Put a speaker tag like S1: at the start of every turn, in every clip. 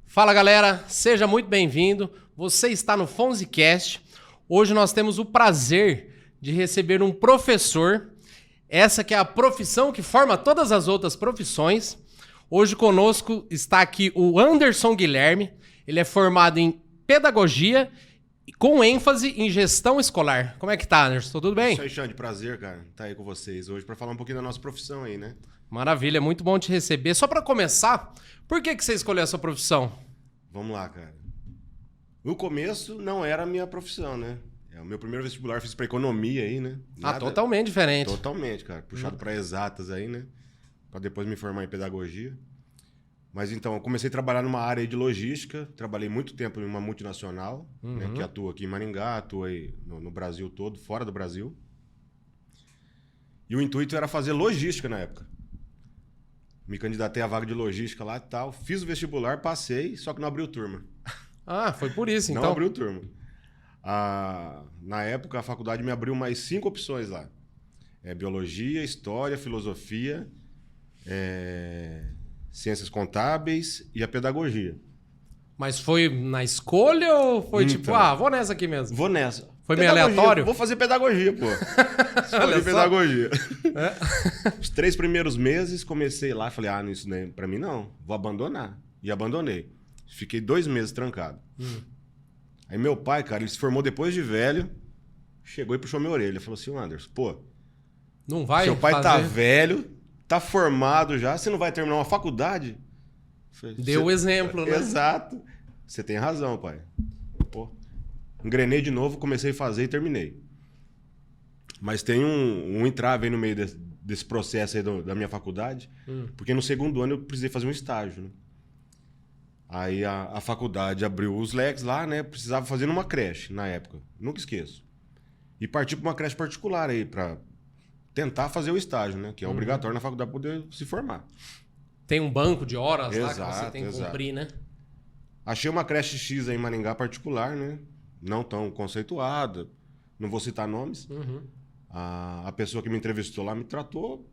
S1: Fala galera, seja muito bem-vindo. Você está no FonziCast. Hoje nós temos o prazer de receber um professor. Essa que é a profissão que forma todas as outras profissões. Hoje conosco está aqui o Anderson Guilherme. Ele é formado em pedagogia com ênfase em gestão escolar. Como é que tá, Anderson? Tudo bem?
S2: Isso aí, Xande. Prazer, cara, estar aí com vocês hoje para falar um pouquinho da nossa profissão aí, né?
S1: Maravilha, muito bom te receber. Só para começar, por que você escolheu essa profissão?
S2: Vamos lá, cara. No começo não era a minha profissão, né? O meu primeiro vestibular eu fiz para economia aí, né?
S1: Totalmente diferente.
S2: Totalmente, cara. Puxado para exatas aí, né? Para depois me formar em pedagogia. Mas então, eu comecei a trabalhar numa área de logística. Trabalhei muito tempo em uma multinacional, né, que atua aqui em Maringá, atua aí no Brasil todo, fora do Brasil. E o intuito era fazer logística na época. Me candidatei à vaga de logística lá e tal. Fiz o vestibular, passei, só que não abriu turma.
S1: Ah, foi por isso, então.
S2: Não abriu turma. Na época, a faculdade me abriu mais 5 opções lá. Biologia, história, filosofia, ciências contábeis e a pedagogia.
S1: Mas foi na escolha ou foi tipo, vou nessa aqui mesmo?
S2: Vou nessa.
S1: Foi meio aleatório?
S2: Vou fazer pedagogia, pô. Escolhi pedagogia. Os 3 primeiros meses, comecei lá, falei, isso nem pra mim não, vou abandonar. E abandonei. Fiquei 2 meses trancado. Aí meu pai, cara, ele se formou depois de velho, chegou e puxou minha orelha. Falou assim, Anderson,
S1: não vai
S2: seu pai
S1: fazer...
S2: tá velho, tá formado já, você não vai terminar uma faculdade? Falei,
S1: deu o exemplo, né?
S2: Exato. Você tem razão, pai. Engrenei de novo, comecei a fazer e terminei. Mas tem um entrave aí no meio desse processo aí da minha faculdade, porque no segundo ano eu precisei fazer um estágio, né? Aí a faculdade abriu os leques lá, né? Precisava fazer numa creche, na época. Nunca esqueço. E parti para uma creche particular aí, para tentar fazer o estágio, né? Que é obrigatório na faculdade poder se formar.
S1: Tem um banco de horas lá que você tem que
S2: exato.
S1: cumprir, né?
S2: Achei uma creche X aí em Maringá particular, né? Não tão conceituada. Não vou citar nomes. A pessoa que me entrevistou lá me tratou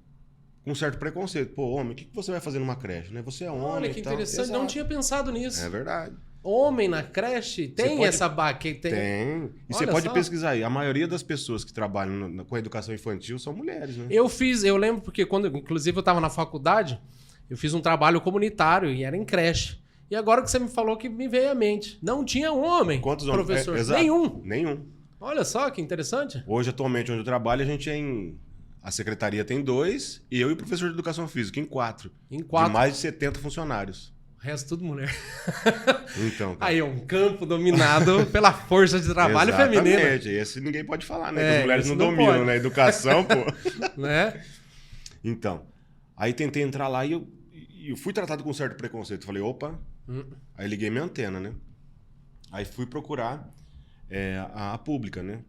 S2: com um certo preconceito. Pô, homem, o que você vai fazer numa creche, né? Você é homem.
S1: Olha que interessante, não tinha pensado nisso.
S2: É verdade.
S1: Homem na creche? Tem essa baque?
S2: Tem. E você pode pesquisar aí. A maioria das pessoas que trabalham com a educação infantil são mulheres, né?
S1: Eu lembro porque inclusive eu estava na faculdade, eu fiz um trabalho comunitário e era em creche. E agora que você me falou que me veio à mente. Não tinha homem,
S2: Quantos homens?
S1: professor?
S2: Nenhum.
S1: Olha só que interessante.
S2: Hoje, atualmente, onde eu trabalho, a gente a secretaria tem 2 e eu e o professor de educação física em 4.
S1: Em 4.
S2: De mais de 70 funcionários.
S1: O resto tudo mulher.
S2: Então, cara.
S1: Aí é um campo dominado pela força de trabalho feminina.
S2: Exatamente. Esse ninguém pode falar, né? Que as mulheres não dominam,
S1: pode.
S2: né? Educação, pô.
S1: Né?
S2: Então, aí tentei entrar lá e eu fui tratado com um certo preconceito. Falei, opa. Aí liguei minha antena, né? Aí fui procurar a pública, né?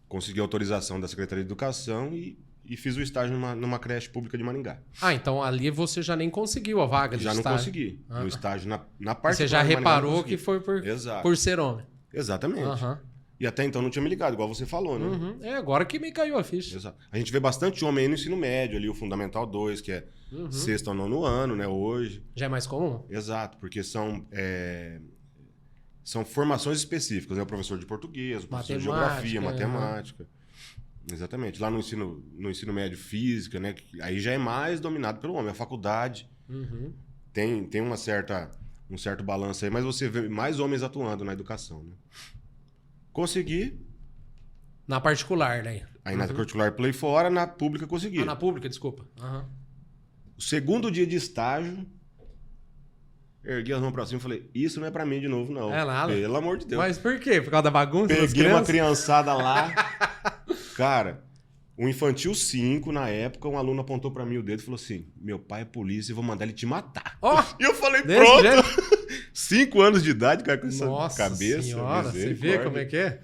S2: Consegui autorização da Secretaria de Educação e fiz o estágio numa creche pública de Maringá.
S1: Então ali você já nem conseguiu a vaga de estágio.
S2: Já não consegui. No estágio, na parte...
S1: Você já reparou que foi por ser homem.
S2: Exatamente. E até então não tinha me ligado, igual você falou, né?
S1: É agora que me caiu a ficha.
S2: Exato. A gente vê bastante homem aí no ensino médio, ali o Fundamental 2, que é 6º ou 9º ano, né? Hoje.
S1: Já é mais comum?
S2: Exato, porque são formações específicas, né? O professor de português, o professor de geografia, matemática. Exatamente. Lá no ensino médio, física, né? Aí já é mais dominado pelo homem. A faculdade tem um certo balanço aí, mas você vê mais homens atuando na educação, né? Consegui.
S1: Na particular, né?
S2: Aí na particular pulei fora, na pública consegui.
S1: Na pública, desculpa.
S2: O segundo dia de estágio, ergui as mãos pra cima e falei, isso não é pra mim de novo, não.
S1: É nada.
S2: Pelo amor de Deus.
S1: Mas por quê? Por causa da bagunça?
S2: Peguei uma criançada lá. Cara, o Infantil 5, na época, um aluno apontou pra mim o dedo e falou assim, meu pai é polícia e vou mandar ele te matar. E eu falei, pronto. 5 anos de idade, cara, com essa cabeça.
S1: Senhora, você vê como é que é?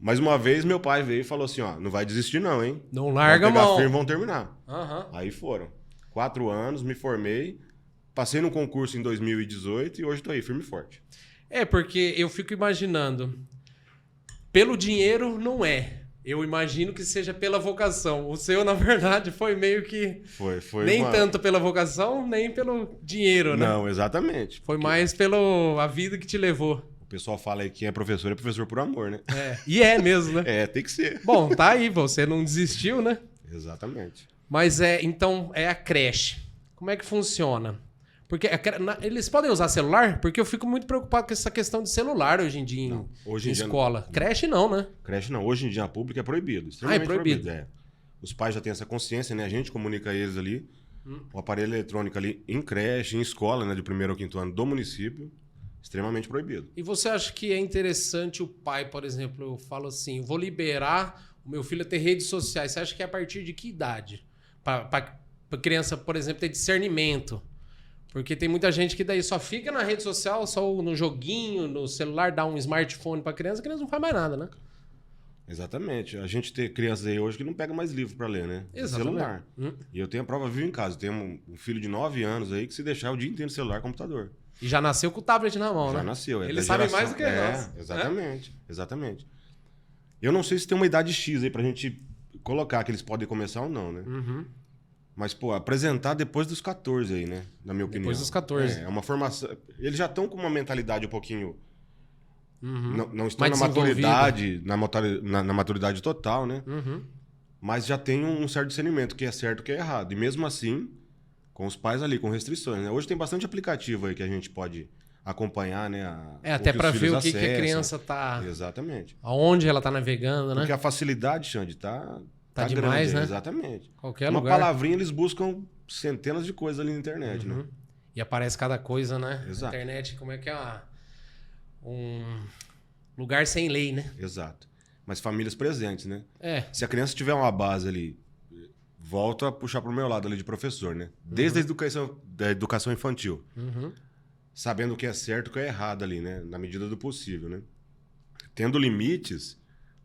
S2: Mais uma vez, meu pai veio e falou assim, não vai desistir não, hein?
S1: Não larga a mão.
S2: Vão pegar firme, vão terminar.
S1: Uhum.
S2: Aí foram. 4 anos, me formei, passei no concurso em 2018 e hoje tô aí, firme e forte.
S1: É, porque eu fico imaginando, pelo dinheiro não é. Eu imagino que seja pela vocação. O seu, na verdade, foi meio que...
S2: Foi
S1: nem tanto pela vocação, nem pelo dinheiro, né?
S2: Não, exatamente.
S1: Foi mais pela vida que te levou.
S2: O pessoal fala aí que é professor por amor, né?
S1: E é mesmo, né?
S2: Tem que ser.
S1: Bom, tá aí, você não desistiu, né?
S2: Exatamente.
S1: Mas então, é a creche. Como é que funciona? Porque eles podem usar celular? Porque eu fico muito preocupado com essa questão de celular hoje em dia em escola. Creche não, né?
S2: Creche não. Hoje em dia a pública é proibido. Extremamente
S1: proibido.
S2: Os pais já têm essa consciência, né? A gente comunica eles ali. O aparelho eletrônico ali em creche, em escola, né? De 1º ao 5º ano do município, extremamente proibido.
S1: E você acha que é interessante o pai, por exemplo, eu falo assim, vou liberar o meu filho a ter redes sociais. Você acha que é a partir de que idade? Para criança, por exemplo, ter discernimento. Porque tem muita gente que daí só fica na rede social, só no joguinho, no celular, dá um smartphone pra criança, a criança não faz mais nada, né?
S2: Exatamente. A gente tem crianças aí hoje que não pega mais livro para ler, né?
S1: Exatamente.
S2: Celular. E eu tenho a prova viva em casa. Eu tenho um filho de 9 anos aí que se deixar o dia inteiro no celular, computador.
S1: E já nasceu com o tablet na mão, né?
S2: Já nasceu.
S1: Eles sabem mais do que nós.
S2: Exatamente. Exatamente. Eu não sei se tem uma idade X aí pra gente colocar que eles podem começar ou não, né? Mas, pô, apresentar depois dos 14 aí, né? Na minha opinião.
S1: Depois dos 14.
S2: É uma formação... Eles já estão com uma mentalidade um pouquinho... Não estão
S1: Mais
S2: na maturidade, na maturidade total, né? Mas já tem um certo discernimento, que é certo e que é errado. E mesmo assim, com os pais ali, com restrições, né? Hoje tem bastante aplicativo aí que a gente pode acompanhar, né?
S1: Até para ver o que a criança tá...
S2: Exatamente.
S1: Aonde ela tá navegando, né?
S2: Porque a facilidade, Xande, tá
S1: demais,
S2: grande,
S1: né?
S2: Exatamente.
S1: Qualquer
S2: Uma
S1: lugar.
S2: palavrinha, eles buscam centenas de coisas ali na internet, né?
S1: E aparece cada coisa, né?
S2: Exato.
S1: Na internet, como é que é um lugar sem lei, né?
S2: Exato. Mas famílias presentes, né?
S1: É.
S2: Se a criança tiver uma base ali, volto a puxar pro meu lado ali de professor, né? Desde a educação infantil. Sabendo o que é certo e o que é errado ali, né? Na medida do possível, né? Tendo limites,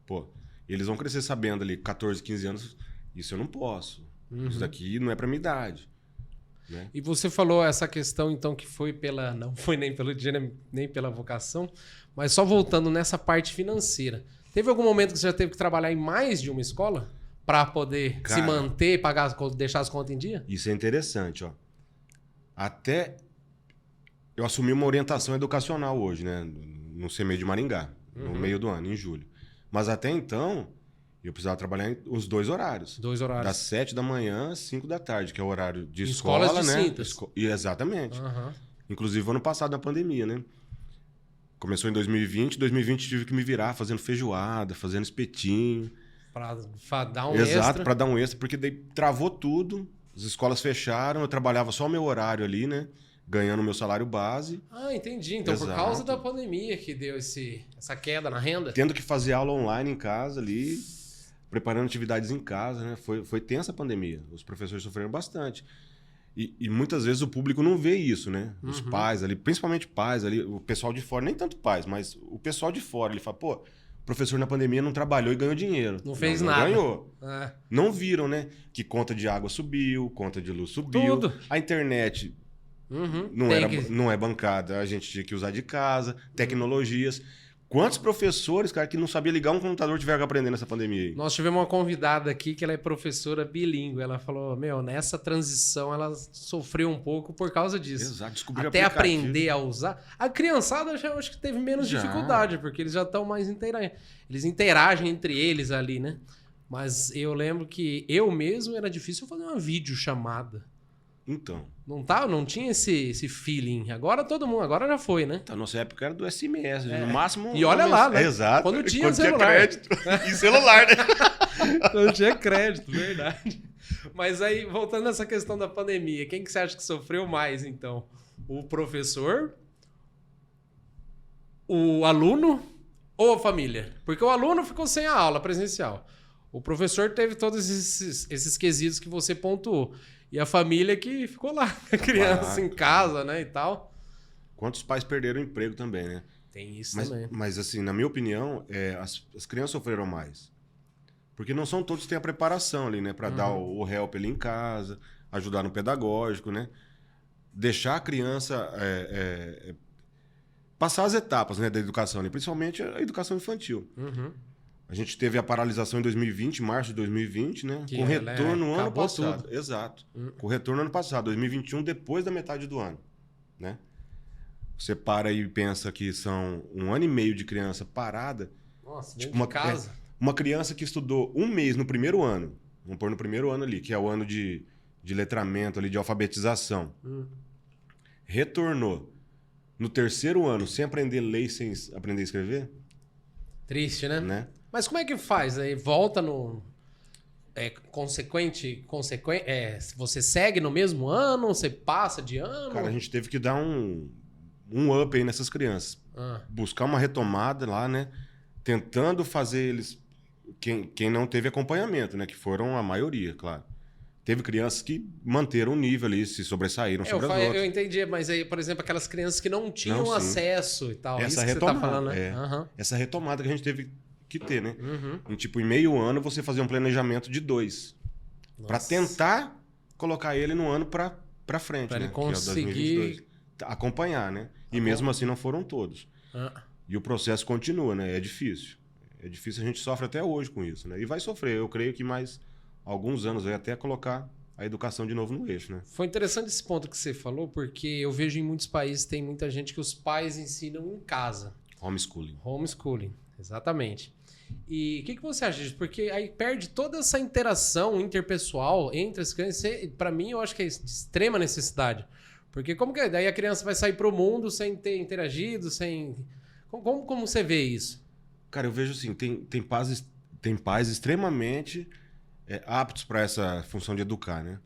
S2: pô, eles vão crescer sabendo ali, 14, 15 anos, isso eu não posso. Isso daqui não é pra minha idade. Né?
S1: E você falou essa questão, então, que foi não foi nem pelo dinheiro, nem pela vocação, mas só voltando nessa parte financeira. Teve algum momento que você já teve que trabalhar em mais de uma escola para poder se manter, deixar as contas em dia?
S2: Isso é interessante, ó. Até eu assumi uma orientação educacional hoje, né? No CMEI de Maringá, no meio do ano, em julho. Mas até então, eu precisava trabalhar os 2 horários.
S1: 2 horários.
S2: Das 7 da manhã às 5 da tarde, que é o horário de
S1: escolas
S2: escola, né?
S1: distintas.
S2: Exatamente. Inclusive, ano passado, na pandemia, né? Começou em 2020. 2020 tive que me virar fazendo feijoada, fazendo espetinho.
S1: Pra dar um
S2: extra.
S1: Exato,
S2: pra dar um extra, porque daí travou tudo. As escolas fecharam, eu trabalhava só o meu horário ali, né? Ganhando o meu salário base.
S1: Ah, entendi. Então, por causa da pandemia que deu essa queda na renda.
S2: Tendo que fazer aula online em casa ali, preparando atividades em casa, né? Foi tensa a pandemia. Os professores sofreram bastante. E muitas vezes o público não vê isso, né? Os pais ali, principalmente pais ali, o pessoal de fora, nem tanto pais, mas o pessoal de fora, ele fala, pô, o professor na pandemia não trabalhou e ganhou dinheiro.
S1: Não fez nada.
S2: Ganhou. Não viram, né? Que conta de água subiu, conta de luz subiu.
S1: Tudo.
S2: A internet não é bancada, a gente tinha que usar de casa, tecnologias. Quantos professores, cara, que não sabia ligar um computador tiveram que aprender nessa pandemia aí?
S1: Nós tivemos uma convidada aqui que ela é professora bilíngue. Ela falou, nessa transição ela sofreu um pouco por causa disso.
S2: Exato, descobriu
S1: até aprender a usar. A criançada já acho que teve menos dificuldade, porque eles já estão mais interagindo. Eles interagem entre eles ali, né? Mas eu lembro que eu mesmo era difícil fazer uma videochamada.
S2: Então.
S1: Não tinha esse feeling. Agora todo mundo, agora já foi, né?
S2: Na nossa época era do SMS, no máximo...
S1: E olha lá, né?
S2: Exato.
S1: Quando tinha celular.
S2: crédito. E celular, né?
S1: Quando tinha crédito, verdade. Mas aí, voltando nessa questão da pandemia, quem que você acha que sofreu mais, então? O professor? O aluno? Ou a família? Porque o aluno ficou sem a aula presencial. O professor teve todos esses quesitos que você pontuou. E a família que ficou lá, a criança em casa, né, e tal.
S2: Quantos pais perderam o emprego também, né?
S1: Tem isso também.
S2: Mas assim, na minha opinião, as crianças sofreram mais. Porque não são todos que têm a preparação ali, né? Para dar o help ali em casa, ajudar no pedagógico, né? Deixar a criança passar as etapas, né, da educação, né? Principalmente a educação infantil.
S1: Uhum.
S2: A gente teve a paralisação em 2020, março de 2020, né?
S1: Que
S2: Com retorno no ano
S1: acabou
S2: passado.
S1: tudo.
S2: Exato. Com retorno no ano passado, 2021, depois da metade do ano, né? Você para e pensa que são 1 ano e meio de criança parada.
S1: Nossa,
S2: Tipo,
S1: dentro de casa.
S2: uma criança que estudou 1 mês no primeiro ano, vamos pôr no primeiro ano ali, que é o ano de letramento ali, de alfabetização. Retornou no terceiro ano sem aprender ler, sem aprender a escrever,
S1: Triste, né?
S2: né?
S1: Mas como é que faz? Aí volta no... você segue no mesmo ano? Você passa de ano?
S2: Cara, a gente teve que dar um up aí nessas crianças. Buscar uma retomada lá, né? Tentando fazer eles... Quem não teve acompanhamento, né? Que foram a maioria, claro. Teve crianças que manteram o nível ali, se sobressaíram sobre as outras.
S1: Eu entendi, mas aí, por exemplo, aquelas crianças que não tinham acesso e tal.
S2: Essa
S1: isso
S2: retomada,
S1: que você tá falando, né?
S2: Essa retomada que a gente teve que ter, né? Em meio ano, você fazer um planejamento de 2. Para tentar colocar ele no ano para frente,
S1: pra
S2: né?
S1: ele conseguir...
S2: Que é o 2022. Acompanhar, né? E mesmo assim não foram todos. E o processo continua, né? É difícil. É difícil, a gente sofre até hoje com isso, né? E vai sofrer. Eu creio que mais alguns anos aí até colocar a educação de novo no eixo, né?
S1: Foi interessante esse ponto que você falou, porque eu vejo em muitos países, tem muita gente que os pais ensinam em casa.
S2: Homeschooling.
S1: Homeschooling, exatamente. E o que você acha disso? Porque aí perde toda essa interação interpessoal entre as crianças. Para mim, eu acho que é de extrema necessidade. Porque como que é? Daí a criança vai sair pro mundo sem ter interagido, sem... Como você vê isso?
S2: Cara, eu vejo assim, tem pais extremamente aptos para essa função de educar, né?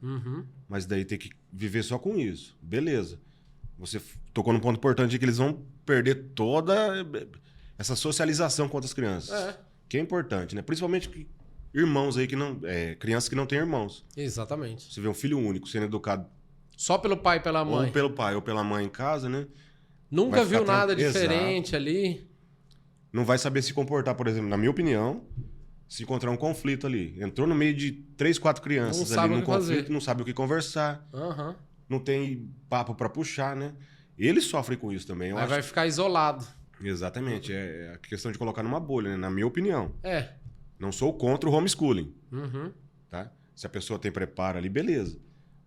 S2: Mas daí tem que viver só com isso. Beleza. Você tocou num ponto importante de que eles vão perder toda essa socialização com outras crianças. Que é importante, né? Principalmente irmãos aí que não... crianças que não têm irmãos.
S1: Exatamente.
S2: Você vê um filho único sendo educado...
S1: Só pelo pai e pela mãe.
S2: Ou pelo pai ou pela mãe em casa, né?
S1: Nunca viu nada diferente ali.
S2: Não vai saber se comportar, por exemplo, na minha opinião, se encontrar um conflito ali. Entrou no meio de 3, 4 crianças ali num conflito, não sabe o que conversar. Não tem papo para puxar, né? Eles sofrem com isso também.
S1: Aí vai ficar isolado.
S2: Exatamente. É a questão de colocar numa bolha, né? Na minha opinião. Não sou contra o homeschooling. Tá? Se a pessoa tem preparo ali, beleza.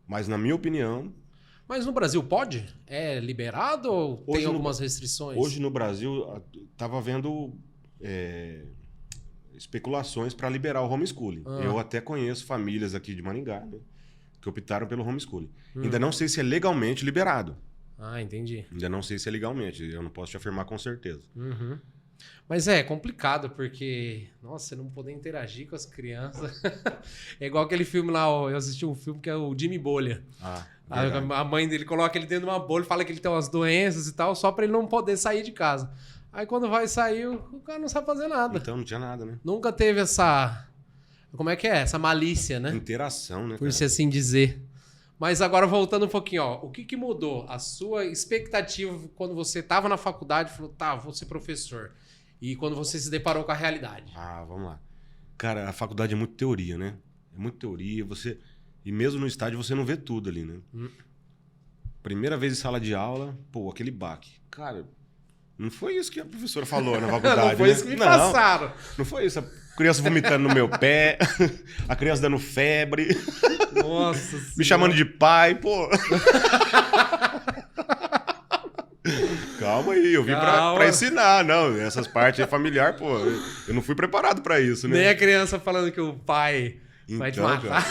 S2: Mas na minha opinião...
S1: Mas no Brasil pode? É liberado ou tem algumas restrições?
S2: Hoje no Brasil, estava havendo especulações para liberar o homeschooling. Eu até conheço famílias aqui de Maringá, né, que optaram pelo homeschooling. Ainda não sei se é legalmente liberado.
S1: Entendi.
S2: Ainda não sei se é legalmente. Eu não posso te afirmar com certeza.
S1: Mas é complicado, porque... Nossa, você não poder interagir com as crianças. É igual aquele filme lá, eu assisti um filme que é o Jimmy Bolha. A mãe dele coloca ele dentro de uma bolha, fala que ele tem umas doenças e tal, só pra ele não poder sair de casa. Aí quando vai sair, o cara não sabe fazer nada.
S2: Então não tinha nada, né?
S1: Nunca teve essa... Como é que é? Essa malícia, né?
S2: Interação, né?
S1: Por se assim dizer. Mas agora voltando um pouquinho, ó. O que mudou? A sua expectativa quando você estava na faculdade, falou, vou ser professor. E quando você se deparou com a realidade?
S2: Vamos lá. Cara, a faculdade é muito teoria, né? É muito teoria, E mesmo no estádio você não vê tudo ali, né? Primeira vez em sala de aula, aquele baque. Cara, não foi isso que a professora falou na faculdade,
S1: não foi isso que me passaram.
S2: Não foi isso. A criança vomitando no meu pé, a criança dando febre.
S1: Nossa
S2: Me chamando de pai, pô. Calma aí, eu vim pra ensinar. Não, essas partes familiar, pô, eu não fui preparado pra isso, né?
S1: Nem a criança falando que o pai vai te matar.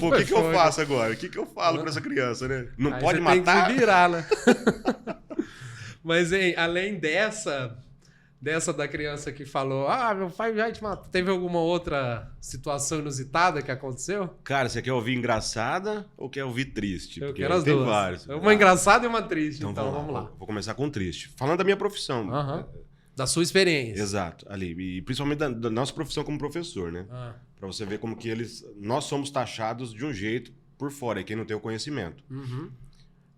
S2: Pô, o que eu faço agora? O que eu falo pra essa criança, né? Não pode
S1: você
S2: matar?
S1: Tem que virar, né? Mas, hein, além dessa da criança que falou, meu pai vai te matar. Teve alguma outra situação inusitada que aconteceu?
S2: Cara, você quer ouvir engraçada ou quer ouvir triste?
S1: Eu
S2: porque
S1: quero as
S2: tem
S1: duas.
S2: Vários.
S1: Uma engraçada e uma triste, então vamos lá.
S2: Vou começar com triste. Falando da minha profissão.
S1: Da sua experiência.
S2: Exato, ali. E principalmente da nossa profissão como professor, né? Pra você ver como que nós somos taxados de um jeito por fora, e quem não tem o conhecimento.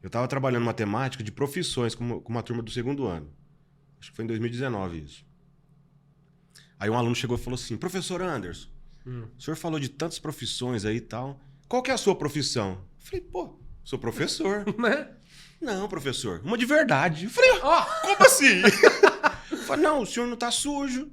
S2: Eu tava trabalhando matemática de profissões com uma turma do segundo ano. Acho que foi em 2019 isso. Aí um aluno chegou e falou assim, professor Anderson, o senhor falou de tantas profissões aí e tal, qual que é a sua profissão? Eu falei, Sou professor.
S1: Né?
S2: Não, professor, uma de verdade. Eu falei,
S1: Ó,
S2: como assim? Eu falei, não, o senhor não tá sujo.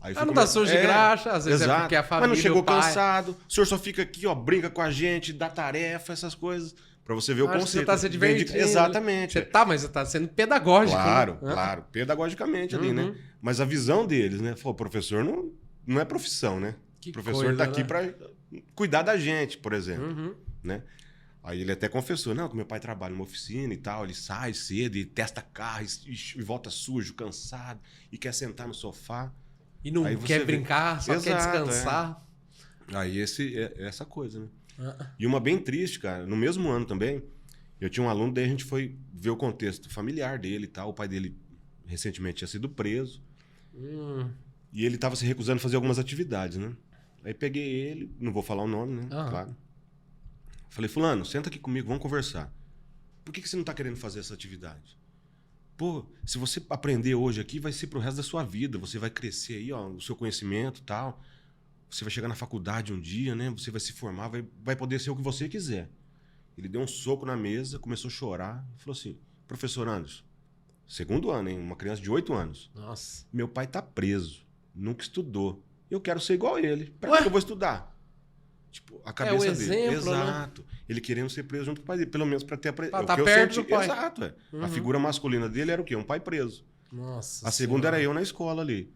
S2: Aí
S1: não tá sujo de graxa, às vezes
S2: exato.
S1: é porque a família,
S2: mas não chegou
S1: o pai...
S2: cansado. O senhor só fica aqui, ó, brinca com a gente, dá tarefa, essas coisas. Pra você ver o
S1: Acho que
S2: conceito.
S1: você tá se divertindo.
S2: Exatamente.
S1: Mas você tá sendo pedagógico.
S2: Claro,
S1: né?
S2: claro. Pedagogicamente ali, né? Mas a visão deles, né? Falou, professor não é profissão, né?
S1: Que
S2: o professor
S1: coisa,
S2: tá aqui
S1: né?
S2: pra cuidar da gente, por exemplo.
S1: Uhum.
S2: Né? Aí ele até confessou, não, que meu pai trabalha numa oficina e tal, ele sai cedo e testa carro e volta sujo, cansado, e quer sentar no sofá.
S1: E não
S2: Aí você
S1: quer
S2: vê-
S1: brincar, só quer
S2: Exato,
S1: descansar.
S2: Aí essa coisa, né?
S1: Ah.
S2: E uma bem triste, cara, no mesmo ano também, eu tinha um aluno, daí a gente foi ver o contexto familiar dele e tal, o pai dele recentemente tinha sido preso, e ele estava se recusando a fazer algumas atividades, né? Aí peguei ele, não vou falar o nome, né?
S1: Aham.
S2: Claro. Falei, fulano, senta aqui comigo, vamos conversar. Por que você não está querendo fazer essa atividade? Pô, se você aprender hoje aqui, vai ser pro resto da sua vida. Você vai crescer aí, ó, o seu conhecimento e tal. Você vai chegar na faculdade um dia, né? Você vai se formar, vai poder ser o que você quiser. Ele deu um soco na mesa, começou a chorar e falou assim, professor Anderson, segundo ano, hein? Uma criança de 8 anos.
S1: Nossa.
S2: Meu pai tá preso, nunca estudou. Eu quero ser igual a ele. Pra
S1: Ué?
S2: que eu vou estudar? Tipo, a cabeça dele.
S1: exemplo, né?
S2: Exato. Ele querendo ser preso junto com o pai dele, pelo menos pra ter
S1: Pra
S2: o
S1: tá
S2: que eu
S1: perto
S2: senti.
S1: do pai.
S2: Exato, é.
S1: Uhum.
S2: A figura masculina dele era o quê? Um pai preso.
S1: Nossa
S2: A segunda
S1: Senhora.
S2: era eu na escola ali,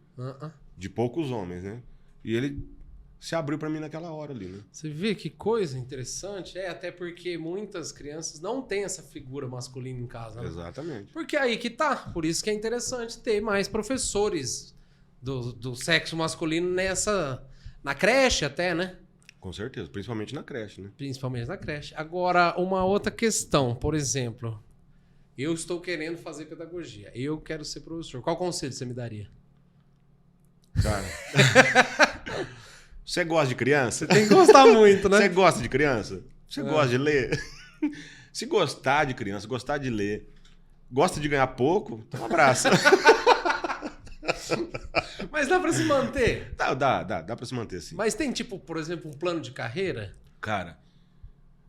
S2: de poucos homens, né? E ele se abriu pra mim naquela hora ali, né?
S1: Você vê que coisa interessante? Até porque muitas crianças não têm essa figura masculina em casa, né?
S2: Exatamente.
S1: Porque aí que tá. Por isso que é interessante ter mais professores do sexo masculino na creche até, né?
S2: Com certeza, principalmente na creche, né?
S1: Principalmente na creche. Agora, uma outra questão, por exemplo, eu estou querendo fazer pedagogia, eu quero ser professor. Qual conselho você me daria?
S2: Cara. Você gosta de criança?
S1: Tem que gostar muito, né?
S2: Você gosta de criança? Você
S1: É.
S2: gosta de ler? Se gostar de criança, gostar de ler, gosta de ganhar pouco, então abraça.
S1: Mas dá pra se manter.
S2: Dá pra se manter assim.
S1: Mas tem, tipo, por exemplo, um plano de carreira?
S2: Cara,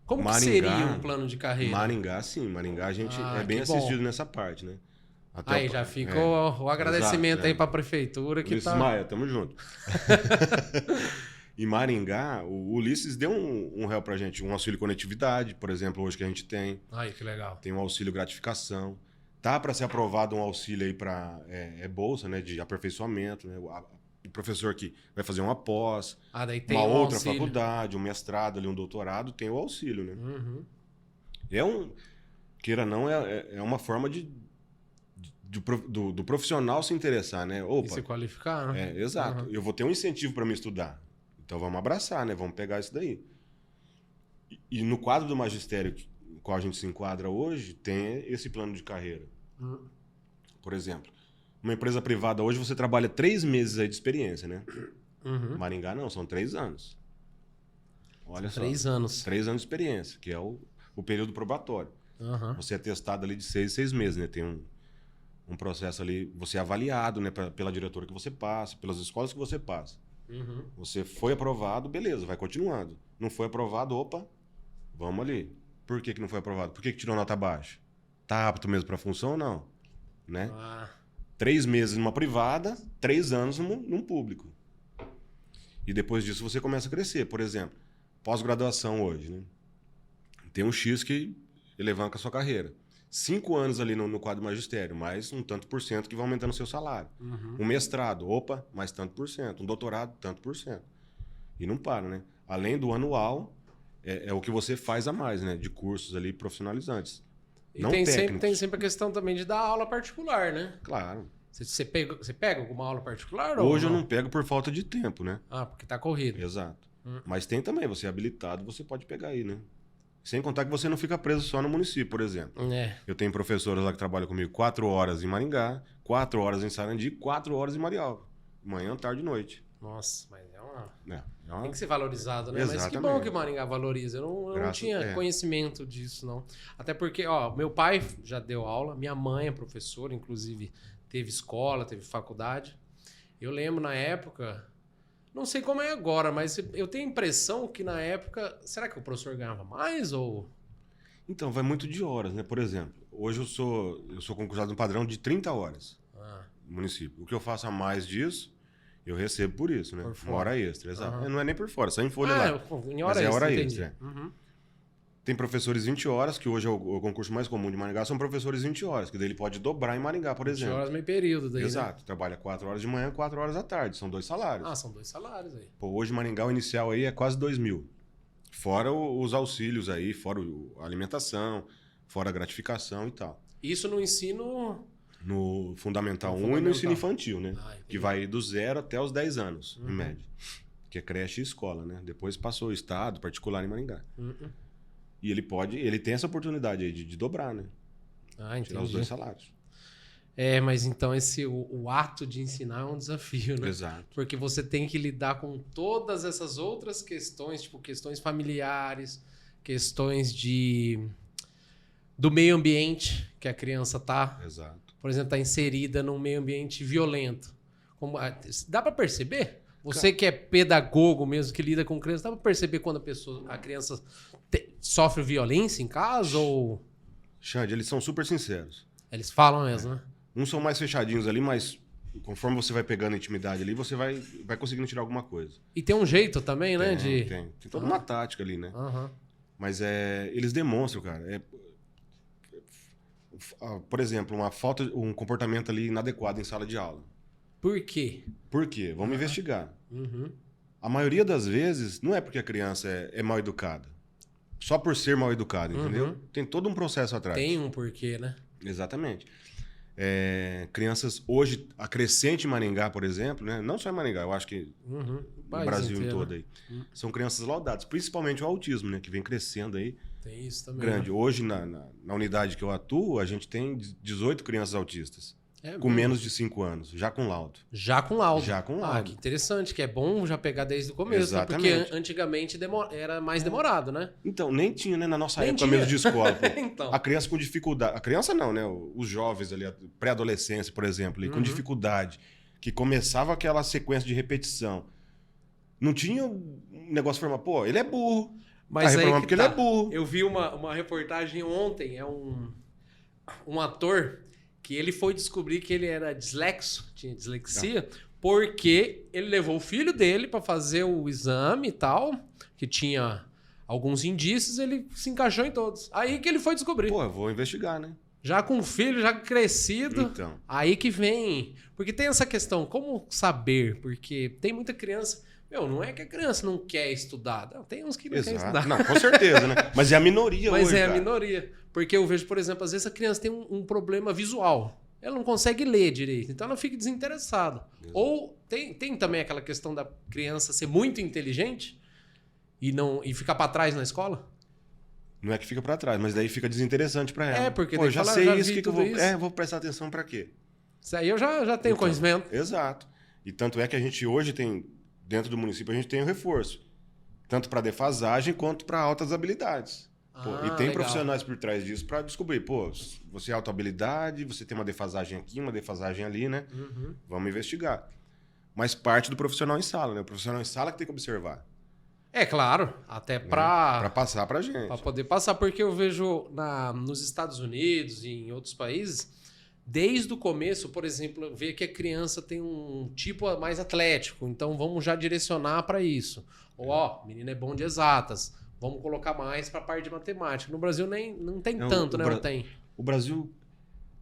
S1: Como que
S2: Maringá-
S1: seria um plano de carreira?
S2: Maringá, sim. Maringá a gente
S1: Ah,
S2: é bem
S1: que bom.
S2: assistido nessa parte, né? Até
S1: Aí
S2: o-
S1: já fica
S2: é.
S1: o agradecimento
S2: Exato,
S1: aí pra prefeitura que
S2: Ulisses
S1: tá...
S2: Maia, tamo junto. Em Maringá, o Ulisses deu um réu pra gente, um auxílio conectividade, por exemplo, hoje que a gente tem.
S1: Ai, que legal.
S2: Tem um auxílio gratificação. Tá para ser aprovado um auxílio aí para bolsa, né, de aperfeiçoamento, né? O professor que vai fazer uma pós,
S1: Ah, daí tem
S2: uma
S1: um
S2: outra
S1: auxílio.
S2: faculdade, um mestrado ali, um doutorado, tem o auxílio, né?
S1: Uhum.
S2: Queira não, é uma forma do profissional se interessar, né?
S1: E
S2: Opa,
S1: se qualificar, né?
S2: exato.
S1: Uhum.
S2: Eu vou ter um incentivo para me estudar. Então vamos abraçar, né? Vamos pegar isso daí. E no quadro do magistério, no qual a gente se enquadra hoje, tem esse plano de carreira.
S1: Uhum.
S2: Por exemplo, uma empresa privada hoje você trabalha 3 meses aí de experiência, né?
S1: Uhum.
S2: Maringá não, são 3 anos. Olha só.
S1: 3 anos.
S2: 3 anos de experiência, que é o período probatório.
S1: Uhum.
S2: Você é testado ali de 6 meses, né? Tem um processo ali, você é avaliado, né? Pela diretora que você passa, pelas escolas que você passa.
S1: Uhum.
S2: Você foi aprovado, beleza, vai continuando. Não foi aprovado, opa, vamos ali. Por que não foi aprovado? Por que tirou nota baixa? Tá apto mesmo para a função ou não? Né?
S1: Ah,
S2: 3 meses numa privada, 3 anos num público. E depois disso você começa a crescer. Por exemplo, pós-graduação hoje, né? Tem um X que alavanca a sua carreira. 5 anos ali no quadro magistério, mais um tanto por cento que vai aumentando o seu salário.
S1: uhum.
S2: Um mestrado, opa, mais tanto por cento. Um doutorado, tanto por cento. E não para, né? Além do anual, é o que você faz a mais, né? De cursos ali profissionalizantes.
S1: E
S2: Não
S1: tem
S2: técnicos.
S1: sempre a questão também de dar aula particular, né?
S2: Claro.
S1: Você pega alguma aula particular?
S2: Hoje
S1: ou
S2: eu não pego por falta de tempo, né?
S1: Ah, porque tá corrido.
S2: Exato. Mas tem também, você é habilitado, você pode pegar aí, né? Sem contar que você não fica preso só no município, por exemplo.
S1: É.
S2: Eu tenho professoras lá que trabalham comigo 4 horas em Maringá, 4 horas em Sarandi, 4 horas em Marialva. Manhã, tarde e noite.
S1: Nossa, mas é uma...
S2: É uma...
S1: Tem que ser valorizado, né? Mas que
S2: Exatamente.
S1: bom que Maringá valoriza. Eu não
S2: Graças-
S1: tinha conhecimento disso, não. Até porque, ó, meu pai já deu aula, minha mãe é professora, inclusive teve escola, teve faculdade. Eu lembro na época, não sei como é agora, mas eu tenho a impressão que na época, será que o professor ganhava mais ou...
S2: Então, vai muito de horas, né? Por exemplo, hoje eu sou concursado no padrão de 30 horas no município. O que eu faço a mais disso, eu recebo por isso, né? Uma hora extra, exato. Não é nem por fora, só em folha lá.
S1: Em hora
S2: mas é hora
S1: entendi.
S2: extra. Tem professores 20 horas, que hoje é o concurso mais comum de Maringá, são professores 20 horas, que daí ele pode dobrar em Maringá, por
S1: 20
S2: exemplo.
S1: horas meio período daí,
S2: Exato. Né? Trabalha 4 horas de manhã, 4 horas à tarde. São 2 salários.
S1: Ah, são 2 salários aí.
S2: Pô, hoje Maringá, o inicial aí é quase 2.000. Fora os auxílios aí, fora a alimentação, fora a gratificação e tal.
S1: Isso no ensino...
S2: No Fundamental 1 e no ensino infantil, né? Que vai do 0 até os 10 anos, em média. Que é creche e escola, né? Depois passou o estado, particular em Maringá. E ele tem essa oportunidade aí de dobrar, né?
S1: Entendi.
S2: Tirar os 2 salários.
S1: Mas então o ato de ensinar é um desafio, né?
S2: Exato.
S1: Porque você tem que lidar com todas essas outras questões, tipo questões familiares, questões do meio ambiente que a criança tá.
S2: Exato.
S1: Por exemplo, tá inserida num meio ambiente violento. Dá para perceber? Você que é pedagogo mesmo, que lida com criança, dá para perceber quando a criança sofre violência em casa ou...
S2: Xande, eles são super sinceros.
S1: Eles falam mesmo, né?
S2: Uns são mais fechadinhos ali, mas conforme você vai pegando intimidade ali, você vai conseguindo tirar alguma coisa.
S1: E tem um jeito também, né?
S2: Tem toda uma tática ali, né? Mas eles demonstram, cara. Por exemplo, um comportamento ali inadequado em sala de aula.
S1: Por quê?
S2: Por quê? Vamos investigar. A maioria das vezes não é porque a criança é mal educada. Só por ser mal educada, entendeu? Tem todo um processo atrás.
S1: Tem um porquê, né?
S2: Exatamente. Crianças hoje, a Crescente em Maringá, por exemplo, né? Não só em Maringá, eu acho que no Brasil inteiro, todo aí. São crianças laudadas, principalmente o autismo, né? Que vem crescendo aí.
S1: Tem isso também.
S2: Grande. Né? Hoje, na unidade que eu atuo, a gente tem 18 crianças autistas. Com menos de 5 anos, já com laudo.
S1: Já com laudo.
S2: Já com laudo.
S1: Que interessante, que é bom já pegar desde o começo.
S2: Exatamente.
S1: Né? Porque antigamente era mais demorado, né?
S2: Então, nem tinha, né? Na nossa época mesmo de escola.
S1: Então.
S2: A criança com dificuldade... A criança não, né? Os jovens ali, a pré-adolescência, por exemplo, ali, com dificuldade, que começava aquela sequência de repetição. Não tinha um negócio formado, pô, ele é burro.
S1: Mas aí
S2: porque ele é burro.
S1: Eu vi uma reportagem ontem, um ator... que ele foi descobrir que ele era dislexo, tinha dislexia, porque ele levou o filho dele para fazer o exame e tal, que tinha alguns indícios, ele se encaixou em todos. Aí que ele foi descobrir.
S2: Pô, eu vou investigar, né?
S1: Já com o filho, já crescido.
S2: Então.
S1: Aí que vem. Porque tem essa questão, como saber? Porque tem muita criança... não é que a criança não quer estudar. Não, tem uns que não querem estudar.
S2: Não, com certeza, né? Mas é a minoria hoje,
S1: Mas é
S2: cara.
S1: a minoria. Porque eu vejo, por exemplo, às vezes a criança tem um problema visual. Ela não consegue ler direito, então ela fica desinteressada. Exato. Ou tem também aquela questão da criança ser muito inteligente e ficar para trás na escola.
S2: Não é que fica para trás, mas daí fica desinteressante para ela.
S1: Porque
S2: eu já sei isso, que eu vou...
S1: isso.
S2: Vou prestar atenção para quê?
S1: Isso aí eu já tenho conhecimento.
S2: Exato. E tanto é que a gente hoje tem... Dentro do município a gente tem o reforço. Tanto para defasagem quanto para altas habilidades. E tem profissionais por trás disso para descobrir. Pô, você é alta habilidade, você tem uma defasagem aqui, uma defasagem ali, né? Vamos investigar. Mas parte do profissional em sala, né? O profissional em sala que tem que observar.
S1: É claro, até para
S2: passar para gente.
S1: Para poder passar, porque eu vejo nos Estados Unidos e em outros países, desde o começo, por exemplo, ver que a criança tem um tipo mais atlético, então vamos já direcionar para isso. Ou, menino é bom de exatas, vamos colocar mais para a parte de matemática. No Brasil não tem tanto, né? Não tem.
S2: O Brasil,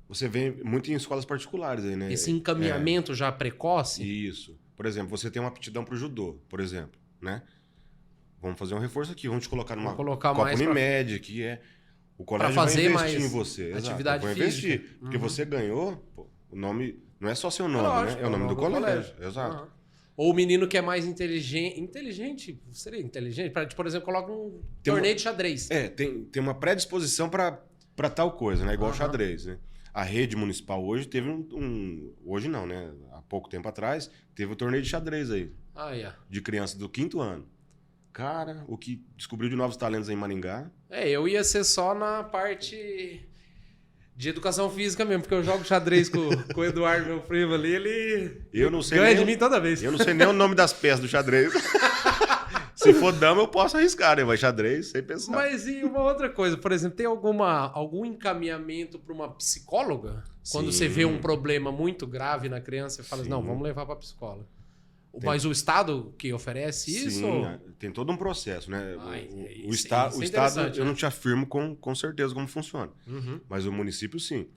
S2: você vê muito em escolas particulares aí, né?
S1: Esse encaminhamento já precoce?
S2: Isso. Por exemplo, você tem uma aptidão para o judô, por exemplo, né? Vamos fazer um reforço aqui, vamos te colocar numa Copa Unimed, que é... O colégio vai investir em você.
S1: Atividade
S2: vai
S1: física.
S2: Investir. Porque você ganhou, o nome não é só seu nome, né? É o nome do colégio. Exato.
S1: Ou o menino que é mais inteligente, seria inteligente, por exemplo, coloca um torneio de xadrez.
S2: Tem uma predisposição para tal coisa, né? Igual xadrez, né? A rede municipal hoje teve hoje não, né? Há pouco tempo atrás, teve um torneio de xadrez aí. De criança do 5º ano. Cara, o que descobriu de novos talentos aí em Maringá.
S1: Eu ia ser só na parte de educação física mesmo, porque eu jogo xadrez com o Eduardo, meu primo ali, ele
S2: eu não sei
S1: ganha de mim toda vez.
S2: Eu não sei nem o nome das peças do xadrez. Se for dama, eu posso arriscar, né? Vai xadrez, sem pensar.
S1: Mas e uma outra coisa, por exemplo, tem algum encaminhamento para uma psicóloga? Quando
S2: Sim.
S1: você vê um problema muito grave na criança, você fala,
S2: Sim.
S1: não, vamos levar para psicóloga. Mas o Estado que oferece isso?
S2: Sim, tem todo um processo, né? O Estado,
S1: interessante,
S2: eu
S1: né?
S2: não te afirmo com certeza como funciona.
S1: Uhum,
S2: Mas o município, sim.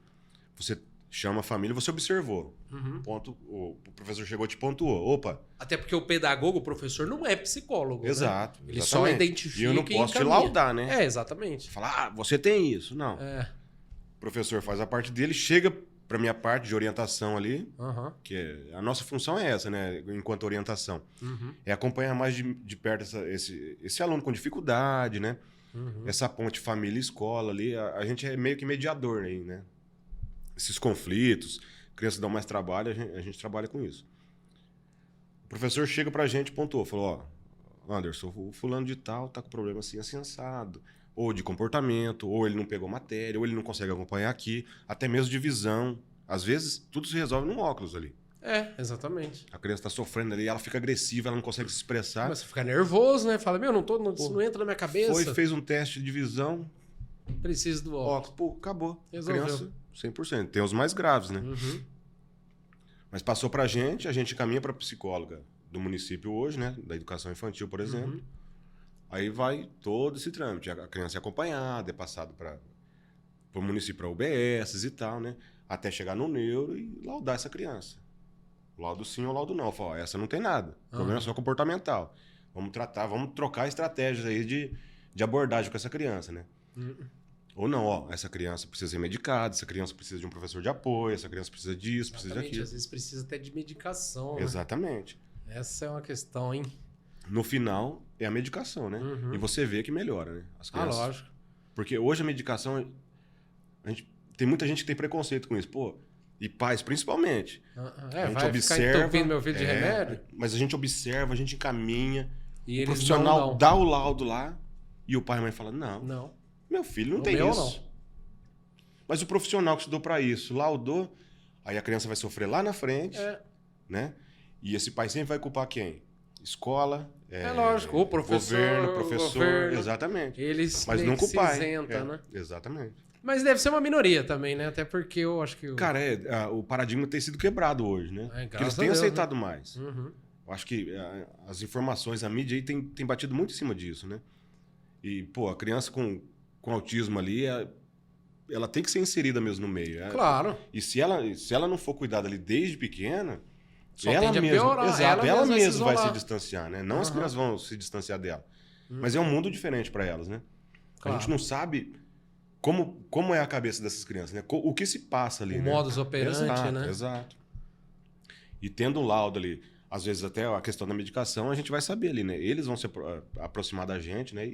S2: Você chama a família, você observou.
S1: uhum.
S2: O professor chegou e te pontuou. Opa,
S1: Até porque o pedagogo, o professor, não é psicólogo.
S2: exato.
S1: Né? Ele só
S2: exatamente.
S1: identifica
S2: E eu não posso te
S1: encaminha.
S2: laudar, né?
S1: É, exatamente.
S2: Falar, você tem isso. Não. O professor faz a parte dele, chega para minha parte de orientação ali,
S1: Uhum,
S2: que a nossa função é essa, né? Enquanto orientação.
S1: uhum,
S2: É acompanhar mais de perto esse aluno com dificuldade, né?
S1: uhum.
S2: Essa ponte família e escola ali, a gente é meio que mediador aí, né? Esses conflitos, crianças dão mais trabalho, a gente trabalha com isso. O professor chega pra gente e pontuou, falou, ó, Anderson, o fulano de tal tá com problema assim, assim, assado, ou de comportamento, ou ele não pegou matéria, ou ele não consegue acompanhar aqui, até mesmo de visão. Às vezes, tudo se resolve num óculos ali.
S1: É, exatamente.
S2: A criança tá sofrendo ali, ela fica agressiva, ela não consegue se expressar.
S1: Mas você fica nervoso, né? Fala, meu, isso não entra na minha cabeça.
S2: Fez um teste de visão,
S1: Preciso do óculos.
S2: óculos, pô, acabou.
S1: Resolveu.
S2: Criança, 100%. Tem os mais graves, né?
S1: Uhum.
S2: Mas passou pra gente, a gente caminha pra psicóloga do município hoje, né? Da educação infantil, por exemplo.
S1: Uhum.
S2: Aí vai todo esse trâmite. A criança é acompanhada, é passado para o município, para UBS e tal, né? Até chegar no neuro e laudar essa criança. Laudo sim ou laudo não. Fala, ó, essa não tem nada. O problema é só comportamental. Vamos tratar, vamos trocar estratégias aí de abordagem com essa criança, né?
S1: Uhum.
S2: Ou não, ó, essa criança precisa ser medicada, essa criança precisa de um professor de apoio, essa criança precisa disso, precisa
S1: Exatamente,
S2: daquilo.
S1: às vezes precisa até de medicação. Né?
S2: Exatamente.
S1: Essa é uma questão, hein?
S2: No final, é a medicação, né?
S1: Uhum.
S2: E você vê que melhora, né? As crianças.
S1: Lógico.
S2: Porque hoje a medicação, tem muita gente que tem preconceito com isso. Pô, e pais principalmente. A gente
S1: vai
S2: observa,
S1: ficar entupindo meu filho de remédio?
S2: Mas a gente observa, a gente encaminha.
S1: E
S2: O
S1: eles
S2: profissional
S1: não dão.
S2: dá o laudo lá e o pai e a mãe falam, não,
S1: Não.
S2: meu filho não
S1: O
S2: tem
S1: meu,
S2: isso.
S1: não.
S2: Mas o profissional que estudou para isso, laudou, aí a criança vai sofrer lá na frente,
S1: É.
S2: né? E esse pai sempre vai culpar quem? Escola,
S1: Lógico, o professor,
S2: governo, professor,
S1: governo.
S2: exatamente.
S1: Eles
S2: Mas
S1: meio
S2: nunca
S1: que
S2: o pai.
S1: se isenta, né?
S2: Exatamente.
S1: Mas deve ser uma minoria também, né? Até porque eu acho que...
S2: Cara, o paradigma tem sido quebrado hoje, né? Porque
S1: graças
S2: eles têm
S1: a Deus,
S2: aceitado mais.
S1: Uhum.
S2: Eu acho que as informações, a mídia aí tem batido muito em cima disso, né? E, pô, a criança com autismo ali, ela tem que ser inserida mesmo no meio.
S1: Claro.
S2: E se ela não for cuidada ali desde pequena,
S1: Só
S2: ela
S1: tende a
S2: mesma,
S1: piorar,
S2: exato, ela
S1: mesma
S2: mesma vai se
S1: isolar.
S2: distanciar, né? Não as
S1: Uhum.
S2: crianças vão se distanciar dela. Mas é um mundo diferente para elas, né?
S1: Claro.
S2: A gente não sabe como é a cabeça dessas crianças, né? O que se passa ali,
S1: O
S2: né?
S1: modus operandi,
S2: Exato,
S1: né?
S2: Exato. E tendo um laudo ali, às vezes até a questão da medicação, a gente vai saber ali, né? Eles vão se aproximar da gente, né?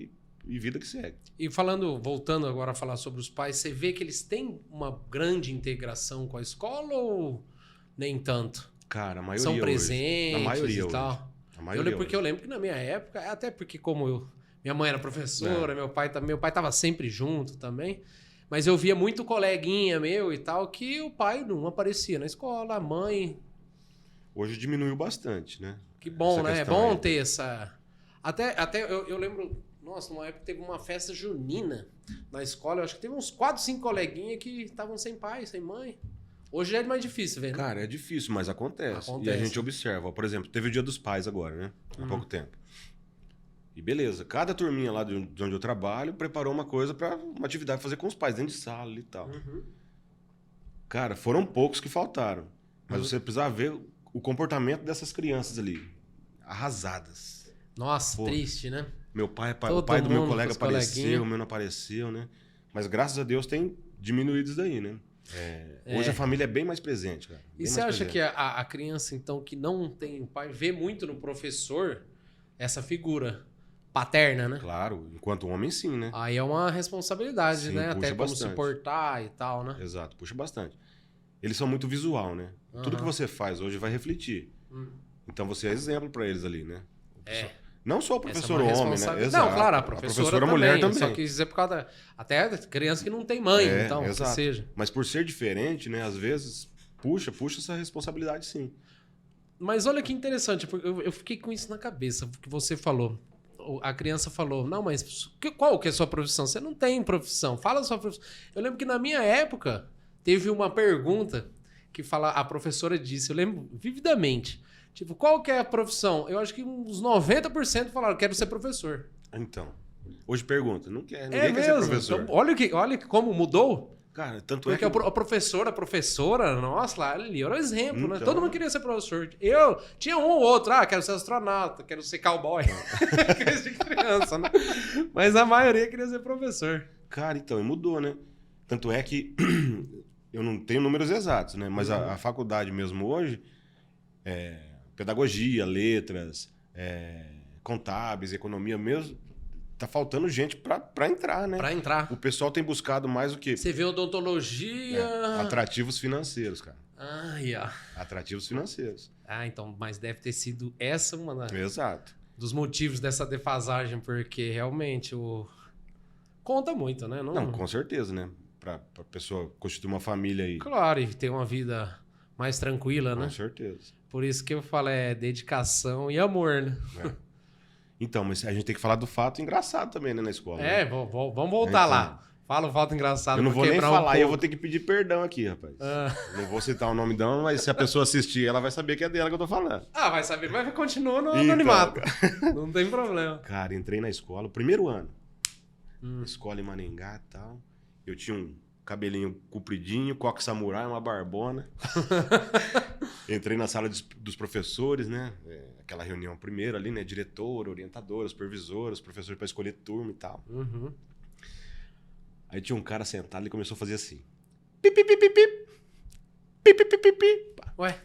S2: E vida que segue.
S1: E voltando agora a falar sobre os pais, você vê que eles têm uma grande integração com a escola ou nem tanto?
S2: Cara, a maioria
S1: São
S2: hoje.
S1: presentes
S2: A maioria
S1: e
S2: hoje.
S1: tal?
S2: A maioria
S1: Porque eu lembro que na minha época, até porque minha mãe era professora, meu pai estava sempre junto também, mas eu via muito coleguinha meu e tal, que o pai não aparecia na escola, a mãe...
S2: Hoje diminuiu bastante, né?
S1: Que bom,
S2: Essa
S1: né? É
S2: questão
S1: bom
S2: aí.
S1: ter essa... Até eu lembro... Nossa, numa época teve uma festa junina na escola. Eu acho que teve uns 4, 5 coleguinhas que estavam sem pai, sem mãe. Hoje já é mais difícil, velho.
S2: Cara, é difícil, mas acontece. E a gente observa. Por exemplo, teve o Dia dos Pais agora, né? Há pouco tempo. E beleza, cada turminha lá de onde eu trabalho preparou uma coisa para uma atividade fazer com os pais, dentro de sala e tal. Cara, foram poucos que faltaram. Mas você precisava ver o comportamento dessas crianças ali. Arrasadas.
S1: Nossa,
S2: Pô.
S1: triste, né?
S2: O pai do
S1: Todo
S2: meu
S1: mundo
S2: colega
S1: com os
S2: apareceu,
S1: coleguinhas.
S2: o meu não apareceu, né? Mas graças a Deus tem diminuído isso daí, né? Hoje a família é bem mais presente, cara.
S1: E você acha que a criança, então, que não tem pai, vê muito no professor essa figura paterna, né?
S2: Claro, enquanto homem sim, né?
S1: Aí é uma responsabilidade,
S2: Sim,
S1: né?
S2: puxa
S1: Até como
S2: bastante.
S1: se portar e tal, né?
S2: Exato, puxa bastante. Eles são muito visual, né? Tudo que você faz hoje vai refletir. Então você é exemplo para eles ali, né? Não só o professor homem, né?
S1: Não, claro, a professora
S2: mulher também.
S1: Só quis dizer por causa até criança que não tem mãe, então,
S2: exato.
S1: que seja.
S2: Mas por ser diferente, né? Às vezes, puxa essa responsabilidade, sim.
S1: Mas olha que interessante, porque eu fiquei com isso na cabeça, o que você falou. a criança falou, não, mas qual que é a sua profissão? Você não tem profissão, fala a sua profissão. Eu lembro que na minha época teve uma pergunta que a professora disse, eu lembro vividamente, tipo, qual que é a profissão? Eu acho que uns 90% falaram, quero ser professor.
S2: Então, hoje pergunta, não quer, ninguém quer ser professor.
S1: Então, olha como mudou.
S2: Cara, tanto
S1: Porque
S2: é que...
S1: a professora, nossa, lá ali era o exemplo, né?
S2: Então.
S1: Todo mundo queria ser professor. Eu tinha um ou outro, quero ser astronauta, quero ser cowboy. Coisa de criança, né? Mas a maioria queria ser professor.
S2: Cara, então, e mudou, né? Tanto é que eu não tenho números exatos, né? Mas a faculdade mesmo hoje, pedagogia, letras, contábeis, economia mesmo, tá faltando gente pra entrar, né?
S1: Pra entrar.
S2: O pessoal tem buscado mais o quê?
S1: Você vê odontologia...
S2: Atrativos financeiros, cara.
S1: Ó.
S2: Atrativos financeiros.
S1: Então, mas deve ter sido essa uma
S2: Exato.
S1: dos motivos dessa defasagem, porque realmente conta muito, né?
S2: Não, com certeza, né? Pra pessoa constituir uma família aí.
S1: Claro, e ter uma vida mais tranquila, né?
S2: Com certeza.
S1: Por isso que eu falo, dedicação e amor, né?
S2: Então, mas a gente tem que falar do fato engraçado também, né, na escola. Né?
S1: Vamos voltar lá. Fala o fato engraçado.
S2: Eu não vou nem falar, eu vou ter que pedir perdão aqui, rapaz. Não vou citar o nome dela, mas se a pessoa assistir, ela vai saber que é dela que eu tô falando.
S1: Vai saber, mas continua no anonimato. Não tem problema.
S2: Cara, entrei na escola, primeiro ano. Escola em Maringá e tal. Eu tinha um cabelinho compridinho, coque samurai, uma barbona. Entrei na sala dos professores, né? Aquela reunião primeiro ali, né? Diretor, orientadora, supervisora, professores para escolher turma e tal. Aí tinha um cara sentado e começou a fazer assim. Pip, pip, pip, pip. Pip, pip, pip, pip.
S1: Ué?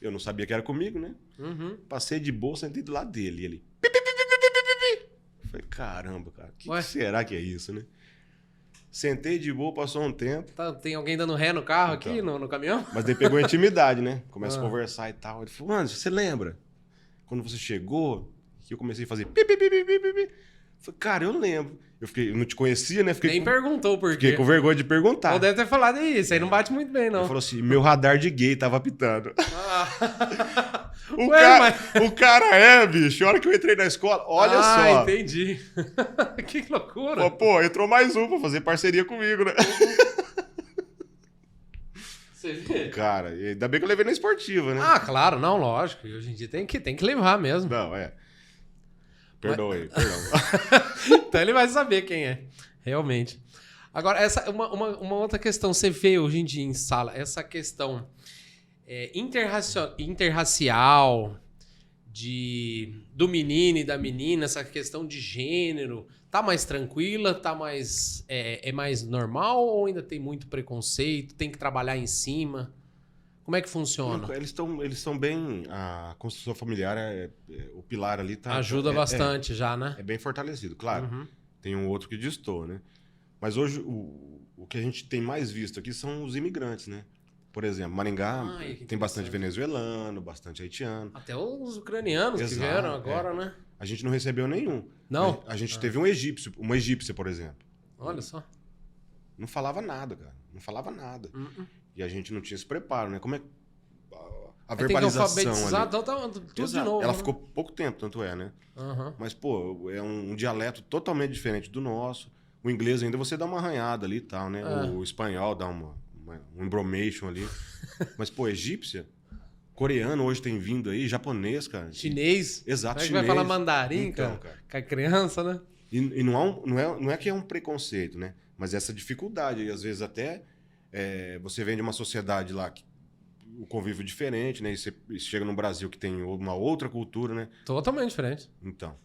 S2: Eu não sabia que era comigo, né? Passei de boa, sentei do lado dele. E ele... Falei, caramba, cara, o que será que é isso, né? Sentei de boa, passou um tempo.
S1: Tem alguém dando ré no carro aqui, no caminhão?
S2: Mas daí pegou a intimidade, né? Começa a conversar e tal. Ele falou, Anderson, você lembra? Quando você chegou, que eu comecei a fazer pi, pi, pi, pi, pi, pi. Falei, cara, eu lembro. Eu não te conhecia, né?
S1: Nem perguntou por quê.
S2: Fiquei com vergonha de perguntar.
S1: Ou deve ter falado isso, aí não bate muito bem, não.
S2: Ele falou assim, meu radar de gay tava apitando. O cara bicho, a hora que eu entrei na escola, olha só.
S1: Entendi. Que loucura.
S2: Pô, entrou mais um pra fazer parceria comigo, né?
S1: Você vê?
S2: Cara, ainda bem que eu levei na esportiva, né?
S1: Claro, não, lógico. E hoje em dia tem que levar mesmo.
S2: Não, Perdoa aí, perdão.
S1: Então ele vai saber quem é, realmente. Agora, uma outra questão, você vê hoje em dia em sala, essa questão interracial, do menino e da menina, essa questão de gênero, tá mais tranquila, tá mais, mais normal ou ainda tem muito preconceito, tem que trabalhar em cima? Como é que funciona?
S2: Eles estão bem... A construção familiar, o pilar ali tá...
S1: Ajuda bastante já, né?
S2: É bem fortalecido, claro. Tem um outro que destoa, né? Mas hoje o que a gente tem mais visto aqui são os imigrantes, né? Por exemplo, Maringá tem bastante venezuelano, bastante haitiano.
S1: Até os ucranianos que vieram agora, né?
S2: A gente não recebeu nenhum.
S1: Não?
S2: A gente teve um egípcio, uma egípcia, por exemplo.
S1: Olha só.
S2: Não falava nada, cara. Não falava nada. E a gente não tinha esse preparo, né? Como é a verbalização
S1: tem que alfabetizar,
S2: ali.
S1: Tudo de novo.
S2: Ela
S1: né?
S2: ficou pouco tempo, tanto né? Mas, pô, é um dialeto totalmente diferente do nosso. O inglês ainda você dá uma arranhada ali e tal, né? O espanhol dá um embromation ali. Mas, pô, egípcia, coreano hoje tem vindo aí, japonês, cara.
S1: Chinês.
S2: Exato,
S1: chinês. Vai falar mandarim,
S2: então,
S1: cara. Com a criança, né?
S2: E não é que é um preconceito, né? Mas essa dificuldade. E às vezes até você vem de uma sociedade lá que o convívio diferente, né? E você chega no Brasil que tem uma outra cultura, né?
S1: Totalmente diferente.
S2: Então,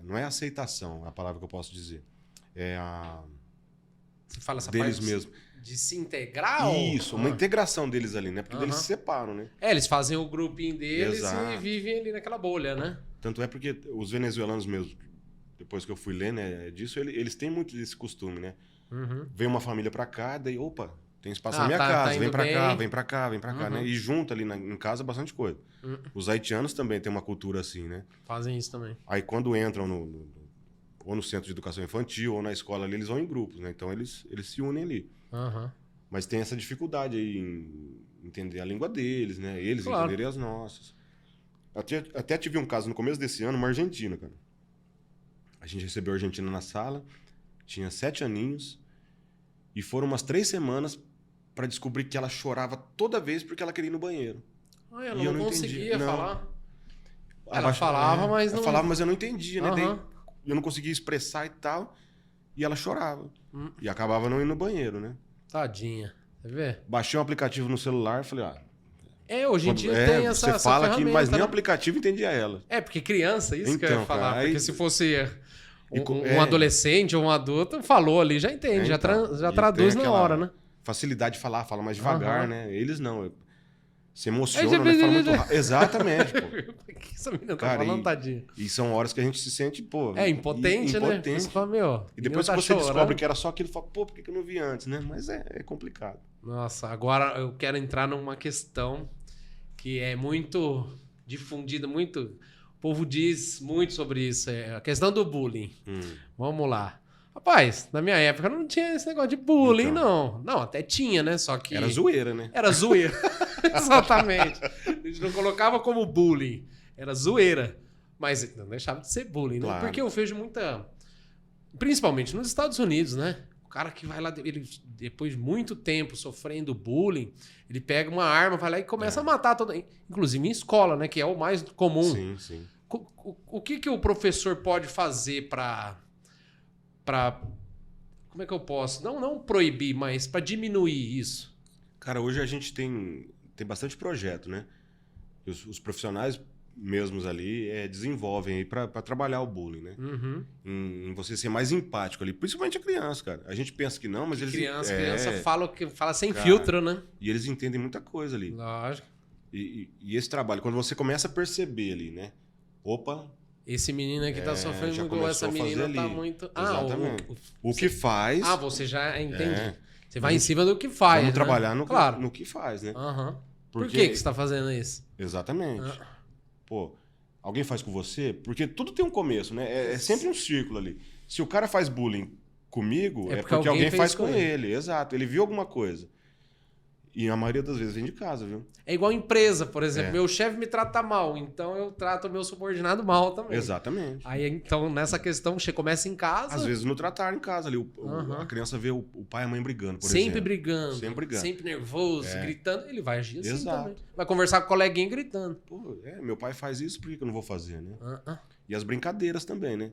S2: não é aceitação a palavra que eu posso dizer.
S1: Você fala essa
S2: deles
S1: parte
S2: mesmo.
S1: De se integrar?
S2: Isso, uma integração deles ali, né? Porque eles se separam, né?
S1: Eles fazem o grupinho deles
S2: Exato.
S1: E vivem ali naquela bolha, né?
S2: Tanto é porque os venezuelanos mesmo, depois que eu fui ler, né, disso, eles têm muito desse costume, né? Vem uma família pra cá, daí, opa, tem espaço na minha casa, vem pra cá, vem pra cá, vem pra cá, né? E junta ali em casa bastante coisa. Os haitianos também têm uma cultura assim, né?
S1: Fazem isso também.
S2: Aí quando entram ou no centro de educação infantil ou na escola ali, eles vão em grupos, né? Então eles se unem ali. Mas tem essa dificuldade aí em entender a língua deles, né? Eles entenderem as nossas. Até tive um caso no começo desse ano, uma argentina, cara. gente recebeu a Argentina na sala, tinha 7 aninhos, e foram umas 3 semanas para descobrir que ela chorava toda vez porque ela queria ir no banheiro.
S1: Ah, ela
S2: E eu
S1: não
S2: não
S1: conseguia
S2: entendi. Não.
S1: falar. Ela falava, mas não...
S2: Ela falava, mas eu não entendia, né?
S1: Aham.
S2: Daí eu não conseguia expressar e tal, e ela chorava. E acabava não indo no banheiro, né?
S1: Tadinha. Quer ver?
S2: Baixei um aplicativo no celular e falei,
S1: Hoje em dia tem essa
S2: você fala
S1: ferramenta,
S2: que, mas nem
S1: né?
S2: o aplicativo entendia ela.
S1: Porque criança, isso que eu ia
S2: Então,
S1: falar.
S2: cara,
S1: Porque
S2: aí-
S1: se fosse um
S2: é.
S1: adolescente ou um adulto, falou ali, já entende, já
S2: Então, e
S1: traduz
S2: tem
S1: na
S2: aquela
S1: hora, né?
S2: facilidade de falar, fala mais devagar,
S1: Aham.
S2: né? Eles não. Se
S1: Aí
S2: emociona,
S1: você-
S2: né? Fala muito rápido. Exatamente, pô.
S1: O que essa menina tá
S2: Cara,
S1: falando, tadinha?
S2: E são horas que a gente se sente, pô...
S1: Impotente, né?
S2: impotente.
S1: Você fala, meu,
S2: E depois que
S1: menino tá
S2: você descobre
S1: chorando.
S2: que era só aquilo, fala, pô, por que eu não vi antes, né? Mas é complicado.
S1: Nossa, agora eu quero entrar numa questão que é muito difundida, muito... O povo diz muito sobre isso, é a questão do bullying. Vamos lá. Rapaz, na minha época não tinha esse negócio de bullying,
S2: Então.
S1: não. Não, até tinha, né? Só que...
S2: Era zoeira, né?
S1: Era zoeira. Exatamente. A gente não colocava como bullying. Era zoeira. Mas não deixava de ser bullying, né?
S2: Claro.
S1: Porque eu vejo muita... Principalmente nos Estados Unidos, né? O cara que vai lá, ele, depois de muito tempo sofrendo bullying, ele pega uma arma, vai lá e começa a matar todo... Inclusive em escola, né? Que é o mais comum.
S2: Sim, sim.
S1: O que o professor pode fazer para como é que eu posso? Não proibir, mas para diminuir isso.
S2: Cara, hoje a gente tem bastante projeto, né? Os profissionais mesmos ali desenvolvem aí para trabalhar o bullying, né?
S1: Uhum.
S2: Em você ser mais empático ali. Principalmente a criança, cara. A gente pensa que não, mas eles...
S1: Criança fala sem
S2: Cara,
S1: filtro, né?
S2: E eles entendem muita coisa ali.
S1: Lógico.
S2: E esse trabalho, quando você começa a perceber ali, né? Opa,
S1: Esse menino aqui tá sofrendo
S2: já
S1: muito,
S2: começou
S1: essa
S2: a fazer
S1: menina tá
S2: ali.
S1: muito...
S2: Exatamente. O que faz...
S1: você já entende.
S2: É.
S1: Você vai em cima do que faz,
S2: Vamos
S1: né?
S2: trabalhar
S1: Claro.
S2: no que faz, né?
S1: Aham. Por
S2: Porque-
S1: que você tá fazendo isso?
S2: Exatamente.
S1: Ah.
S2: Pô, alguém faz com você? Porque tudo tem um começo, né? É sempre um círculo ali. Se o cara faz bullying comigo,
S1: É
S2: é
S1: porque
S2: porque
S1: alguém
S2: alguém
S1: fez
S2: faz
S1: com
S2: com
S1: ele.
S2: ele. Exato. Ele viu alguma coisa. E a maioria das vezes vem de casa, viu?
S1: É igual empresa, por exemplo.
S2: É.
S1: Meu chefe me trata mal, então eu trato o meu subordinado mal também.
S2: Exatamente.
S1: Aí, então, nessa questão, você começa em casa...
S2: Às vezes no tratar em casa ali.
S1: Aham.
S2: A criança vê o pai e a mãe brigando, por
S1: sempre
S2: exemplo.
S1: brigando.
S2: Sempre brigando.
S1: Sempre nervoso, gritando. Ele vai agir assim
S2: Exato.
S1: também. Vai conversar com o coleguinha gritando.
S2: Pô, meu pai faz isso, por que eu não vou fazer, né?
S1: Ah, ah.
S2: E as brincadeiras também, né?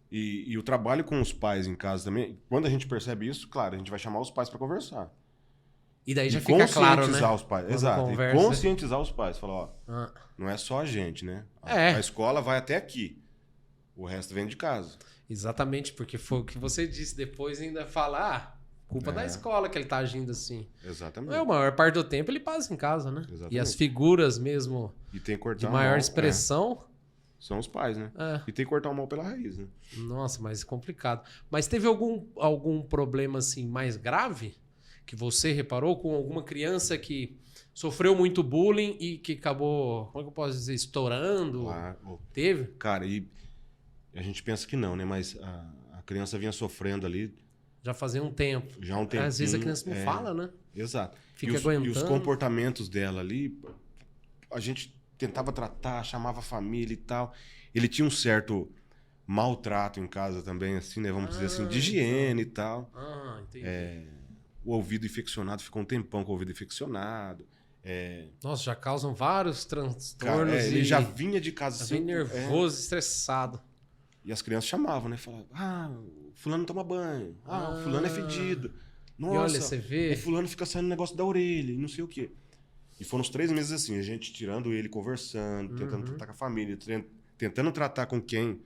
S2: E o trabalho com os pais em casa também, quando a gente percebe isso, claro, a gente vai chamar os pais para conversar.
S1: E daí já
S2: E
S1: fica claro, né?
S2: conscientizar os pais.
S1: Quando
S2: Exato.
S1: conversa.
S2: E conscientizar os pais. Falar, ó,
S1: Ah.
S2: não é só a gente, né?
S1: É.
S2: A escola vai até aqui. O resto vem de casa.
S1: Exatamente, porque foi o que você disse. Depois ainda falar, culpa
S2: É.
S1: da escola que ele tá agindo assim.
S2: Exatamente.
S1: Não é a maior parte do tempo ele passa em casa, né?
S2: Exatamente.
S1: E as figuras mesmo
S2: E tem que cortar
S1: de
S2: o
S1: maior
S2: mal,
S1: expressão...
S2: são os pais, né?
S1: É.
S2: E tem que cortar o mal pela raiz, né?
S1: Nossa, mas é complicado. Mas teve algum problema assim mais grave que você reparou com alguma criança que sofreu muito bullying e que acabou, como é que eu posso dizer, estourando?
S2: Lá,
S1: Teve?
S2: cara, e a gente pensa que não, né? Mas a criança vinha sofrendo ali
S1: Já fazia um tempo.
S2: já há um tempinho.
S1: Às vezes a criança não fala, né?
S2: Exato.
S1: Fica
S2: e os
S1: aguentando.
S2: comportamentos dela ali, a gente tentava tratar, chamava a família e tal. Ele tinha um certo maltrato em casa também, assim, né? Vamos dizer assim, de higiene e tal.
S1: Ah, entendi.
S2: O ouvido infeccionado, ficou um tempão com o ouvido infeccionado.
S1: Nossa, já causam vários
S2: Cara,
S1: transtornos
S2: ele
S1: e
S2: já vinha de casa
S1: já
S2: assim.
S1: vem nervoso, estressado.
S2: E as crianças chamavam, né? Falavam, o fulano não toma banho. O fulano é fedido. Nossa,
S1: E olha, você vê...
S2: o fulano fica saindo negócio da orelha e não sei o quê. E foram uns 3 meses assim, a gente tirando ele, conversando, tentando tratar com a família, tentando tratar com quem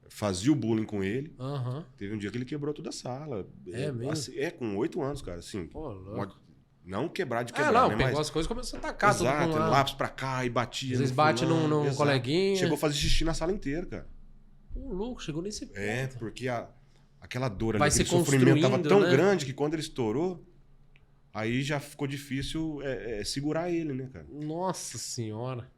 S2: fazia o bullying com ele.
S1: Aham.
S2: Teve um dia que ele quebrou toda a sala.
S1: É mesmo?
S2: Assim, com 8 anos, cara, assim.
S1: Pô, louco.
S2: Não quebrar de quebrar,
S1: Não,
S2: né?
S1: pegou
S2: Mas,
S1: as coisas e começou a tacar tudo
S2: exato,
S1: com lá.
S2: lápis pra cá e batia.
S1: Às vezes
S2: no
S1: bate
S2: fulano,
S1: num
S2: exato.
S1: coleguinha.
S2: Chegou a fazer xixi na sala inteira, cara.
S1: Ô, louco, chegou nesse ponto.
S2: Porque aquela dor
S1: Vai
S2: ali,
S1: se
S2: aquele sofrimento tava
S1: construindo,
S2: tão
S1: né?
S2: grande que quando ele estourou, aí já ficou difícil segurar ele, né, cara?
S1: Nossa senhora.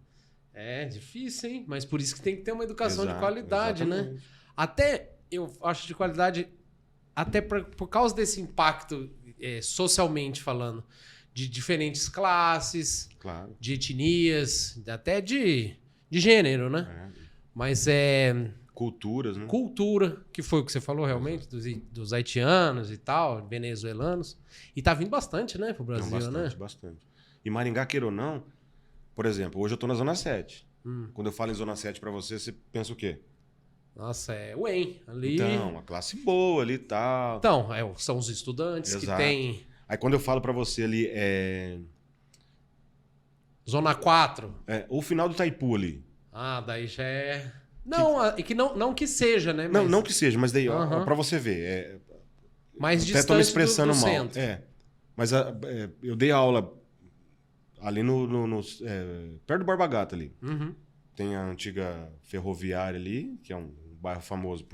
S1: É difícil, hein? Mas por isso que tem que ter uma educação de
S2: Exato,
S1: qualidade, né?
S2: exatamente.
S1: Até, eu acho de qualidade, até por causa desse impacto, socialmente falando, de diferentes classes,
S2: Claro.
S1: de etnias, até de gênero, né?
S2: É.
S1: Mas
S2: Culturas, né?
S1: Cultura, que foi o que você falou realmente, dos haitianos e tal, venezuelanos. E tá vindo bastante, né, pro Brasil,
S2: Não, bastante,
S1: né?
S2: bastante. E Maringá, queira ou não, por exemplo, hoje eu tô na Zona 7.
S1: Hum.
S2: Quando eu falo em Zona 7 pra você, você pensa o quê?
S1: Nossa, é o EM ali.
S2: Então, uma classe boa ali e tal.
S1: Então, são os estudantes que
S2: Exato.
S1: tem
S2: Aí quando eu falo pra você ali,
S1: Zona 4.
S2: o final do Itaipu ali.
S1: Ah, daí já é... Não, e que não que seja, né?
S2: Não,
S1: Mas
S2: não que seja, mas daí, ó,
S1: Aham.
S2: pra você ver.
S1: mais
S2: Até
S1: distante
S2: tô me expressando
S1: do
S2: mal.
S1: centro.
S2: Mas eu dei aula ali perto do Borba Gato ali.
S1: Uhum,
S2: Tem a antiga ferroviária ali, que é um bairro famoso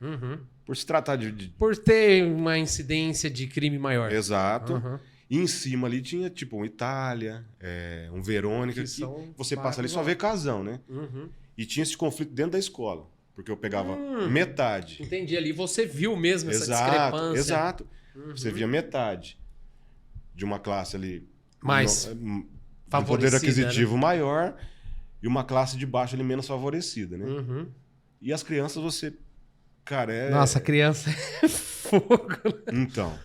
S1: uhum.
S2: por se tratar de...
S1: Por ter uma incidência de crime maior.
S2: Exato.
S1: Uhum.
S2: E em cima ali tinha tipo um Itália, um Verônica,
S1: Que
S2: que
S1: são
S2: você passa ali
S1: bairros
S2: só vê casão, né?
S1: Uhum.
S2: E tinha esse conflito dentro da escola, porque eu pegava metade.
S1: Entendi, ali você viu mesmo essa
S2: Exato,
S1: discrepância.
S2: exato. Você via metade de uma classe ali
S1: Mais
S2: de um
S1: favorecida,
S2: poder aquisitivo maior e uma classe de baixo ali menos favorecida, né?
S1: Uhum.
S2: E as crianças você, cara,
S1: Nossa, a criança é fogo.
S2: Então,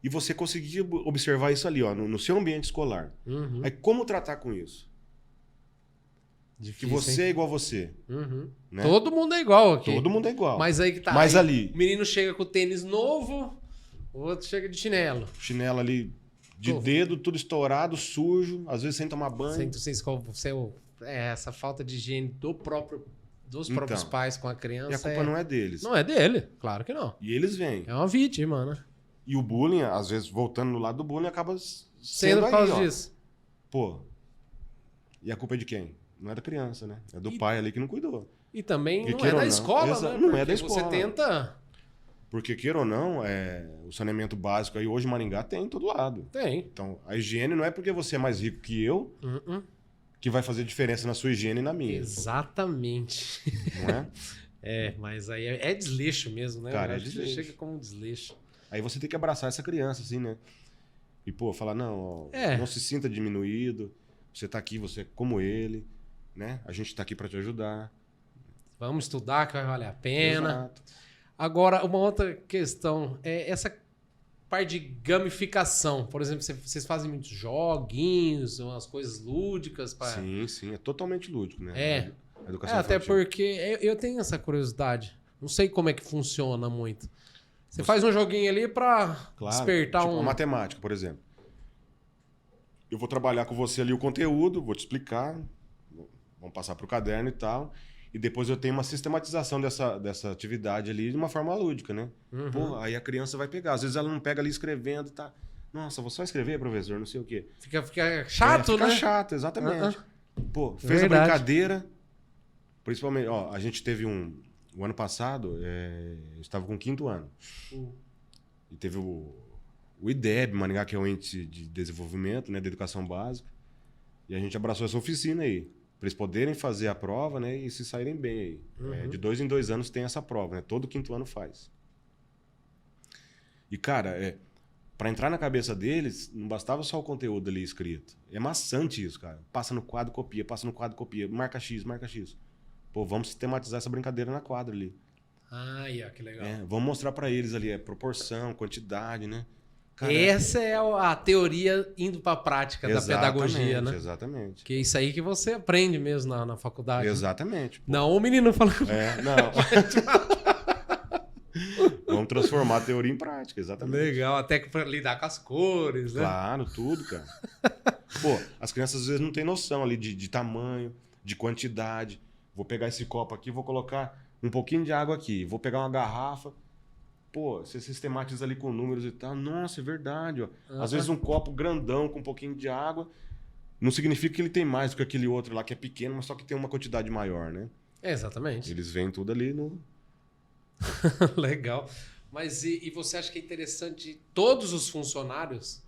S2: e você conseguia observar isso ali, ó, no seu ambiente escolar.
S1: Uhum.
S2: Aí como tratar com isso? Que
S1: Difícil,
S2: você
S1: hein?
S2: é igual a você,
S1: Uhum.
S2: né?
S1: Todo mundo é igual aqui.
S2: Todo mundo é igual.
S1: Mas aí que tá.
S2: Mas
S1: aí
S2: ali,
S1: o menino chega com o tênis novo, o outro chega de chinelo.
S2: chinelo ali de
S1: Pô.
S2: dedo, tudo estourado, sujo, às vezes sem tomar banho.
S1: Essa falta de higiene dos
S2: Então.
S1: próprios pais com a
S2: E a
S1: criança.
S2: culpa não é deles.
S1: Não é dele, claro que não.
S2: E eles vêm.
S1: É uma vítima, né?
S2: E o bullying, às vezes, voltando no lado do bullying, acaba
S1: Sendo
S2: sendo
S1: por
S2: aí,
S1: causa
S2: ó.
S1: disso.
S2: Pô, e a culpa é de quem? Não é da criança, né? É do
S1: E-
S2: pai ali que não cuidou.
S1: E também
S2: E
S1: não é
S2: queira
S1: da
S2: ou não,
S1: escola, né?
S2: não é
S1: Porque
S2: da escola.
S1: Você tenta.
S2: Porque, queira ou não, o saneamento básico aí hoje em Maringá tem em todo lado.
S1: Tem.
S2: Então, a higiene não é porque você é mais rico que eu que vai fazer diferença na sua higiene e na minha.
S1: Exatamente.
S2: Não é?
S1: Mas aí é desleixo mesmo, né?
S2: Cara,
S1: Eu
S2: é
S1: acho que
S2: desleixo.
S1: chega como um desleixo.
S2: Aí você tem que abraçar essa criança, assim, né? E, pô, falar, não, ó, não se sinta diminuído. Você tá aqui, você é como ele, né? A gente tá aqui pra te ajudar.
S1: Vamos estudar que vai valer a pena.
S2: Exato.
S1: Agora, uma outra questão é essa parte de gamificação. Por exemplo, vocês fazem muitos joguinhos, umas coisas lúdicas para.
S2: Sim, é totalmente lúdico, né? A
S1: É,
S2: educação
S1: até
S2: infantil.
S1: porque eu tenho essa curiosidade. Não sei como é que funciona muito. Você faz um joguinho ali para
S2: Claro,
S1: despertar
S2: tipo,
S1: um.
S2: a matemática, por exemplo. Eu vou trabalhar com você ali o conteúdo, vou te explicar, vamos passar para o caderno e tal, e depois eu tenho uma sistematização dessa atividade ali de uma forma lúdica, né? Pô, aí a criança vai pegar. Às vezes ela não pega ali escrevendo e tá... Nossa, vou só escrever, professor, não sei o quê.
S1: Fica chato,
S2: fica
S1: né?
S2: chato, exatamente. Pô, fez
S1: Verdade.
S2: a brincadeira, principalmente, ó, a gente teve o ano passado, eu estava com o 5º ano. E teve o IDEB, Maringá, que é o Índice de Desenvolvimento, né, da Educação Básica. E a gente abraçou essa oficina aí, para eles poderem fazer a prova, né, e se saírem bem aí. De 2 em 2 anos tem essa prova, né? Todo 5º ano faz. E, cara, para entrar na cabeça deles, não bastava só o conteúdo ali escrito. É maçante isso, cara. Passa no quadro, copia, passa no quadro, copia. Marca X, marca X. Pô, vamos sistematizar essa brincadeira na quadra ali.
S1: Ai, ó, que legal.
S2: Vamos mostrar para eles ali proporção, quantidade, né? Cara,
S1: Essa é a teoria indo para a prática da pedagogia, né?
S2: Exatamente.
S1: Que é isso aí que você aprende mesmo na faculdade. Né?
S2: Exatamente. Pô.
S1: Não, o menino falando.
S2: Não. Vamos transformar a teoria em prática, exatamente.
S1: Legal, até para lidar com as cores, né?
S2: Claro, tudo, cara. Pô, as crianças às vezes não têm noção ali de tamanho, de quantidade. Vou pegar esse copo aqui, vou colocar um pouquinho de água aqui. Vou pegar uma garrafa. Pô, você sistematiza ali com números e tal. Nossa, é verdade, ó. Às vezes um copo grandão com um pouquinho de água não significa que ele tem mais do que aquele outro lá que é pequeno, mas só que tem uma quantidade maior, né?
S1: Exatamente.
S2: Eles veem tudo ali no...
S1: Legal. Mas e você acha que é interessante todos os funcionários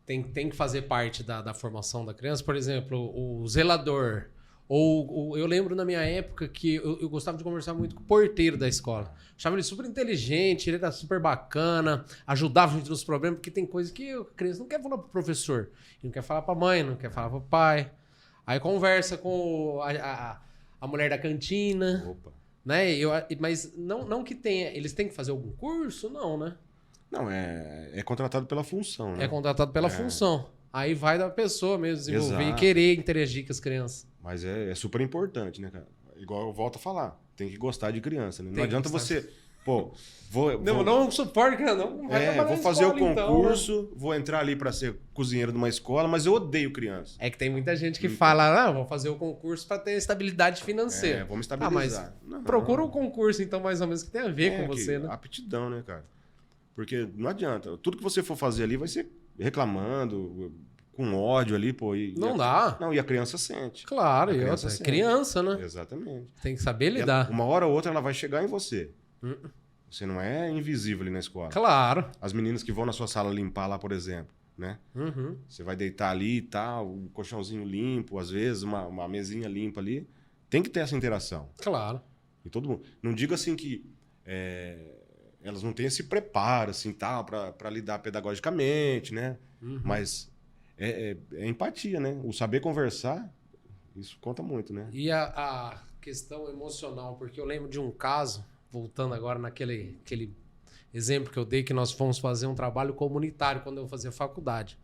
S1: tem que fazer parte da formação da criança? Por exemplo, o zelador. Eu lembro na minha época que eu gostava de conversar muito com o porteiro da escola. Achava ele super inteligente, ele era super bacana, ajudava a gente nos problemas, porque tem coisa que a criança não quer falar pro professor, não quer falar pra mãe, não quer falar pro pai. Aí conversa com a mulher da cantina.
S2: Opa.
S1: Né? Mas não que tenha... Eles têm que fazer algum curso? Não, né?
S2: Não, é contratado pela função, né?
S1: É contratado pela função. Aí vai da pessoa mesmo desenvolver
S2: Exato.
S1: e querer interagir com as crianças.
S2: Mas é super importante, né, cara? Igual eu volto a falar, tem que gostar de criança, né?
S1: Tem
S2: Não
S1: que
S2: adianta
S1: gostar.
S2: você... Pô, vou
S1: Não suporte, não vai trabalhar
S2: vou
S1: na
S2: fazer
S1: escola,
S2: o concurso,
S1: então, né?
S2: vou entrar ali pra ser cozinheiro de uma escola, mas eu odeio criança.
S1: É que tem muita gente que fala, vou fazer o concurso para ter estabilidade financeira.
S2: Vamos
S1: Ah,
S2: estabilizar.
S1: mas
S2: Não.
S1: procura um concurso, então, mais ou menos, que tenha a ver com você, né?
S2: Aptidão, né, cara? Porque não adianta. Tudo que você for fazer ali vai ser reclamando, com ódio ali, pô.
S1: Não dá.
S2: Não, e a criança sente.
S1: Claro,
S2: A
S1: e
S2: criança
S1: outra, é
S2: sente.
S1: criança, né?
S2: Exatamente.
S1: Tem que saber lidar.
S2: Uma hora ou outra ela vai chegar em você. Você não é invisível ali na escola.
S1: Claro.
S2: As meninas que vão na sua sala limpar lá, por exemplo, né? Você vai deitar ali e tal, um colchãozinho limpo, às vezes uma mesinha limpa ali. Tem que ter essa interação.
S1: Claro.
S2: E todo mundo. Não digo assim que elas não têm esse preparo assim tal para lidar pedagogicamente, né? Mas é empatia, né? O saber conversar, isso conta muito, né?
S1: E a questão emocional, porque eu lembro de um caso, voltando agora naquele exemplo que eu dei, que nós fomos fazer um trabalho comunitário quando eu fazia faculdade.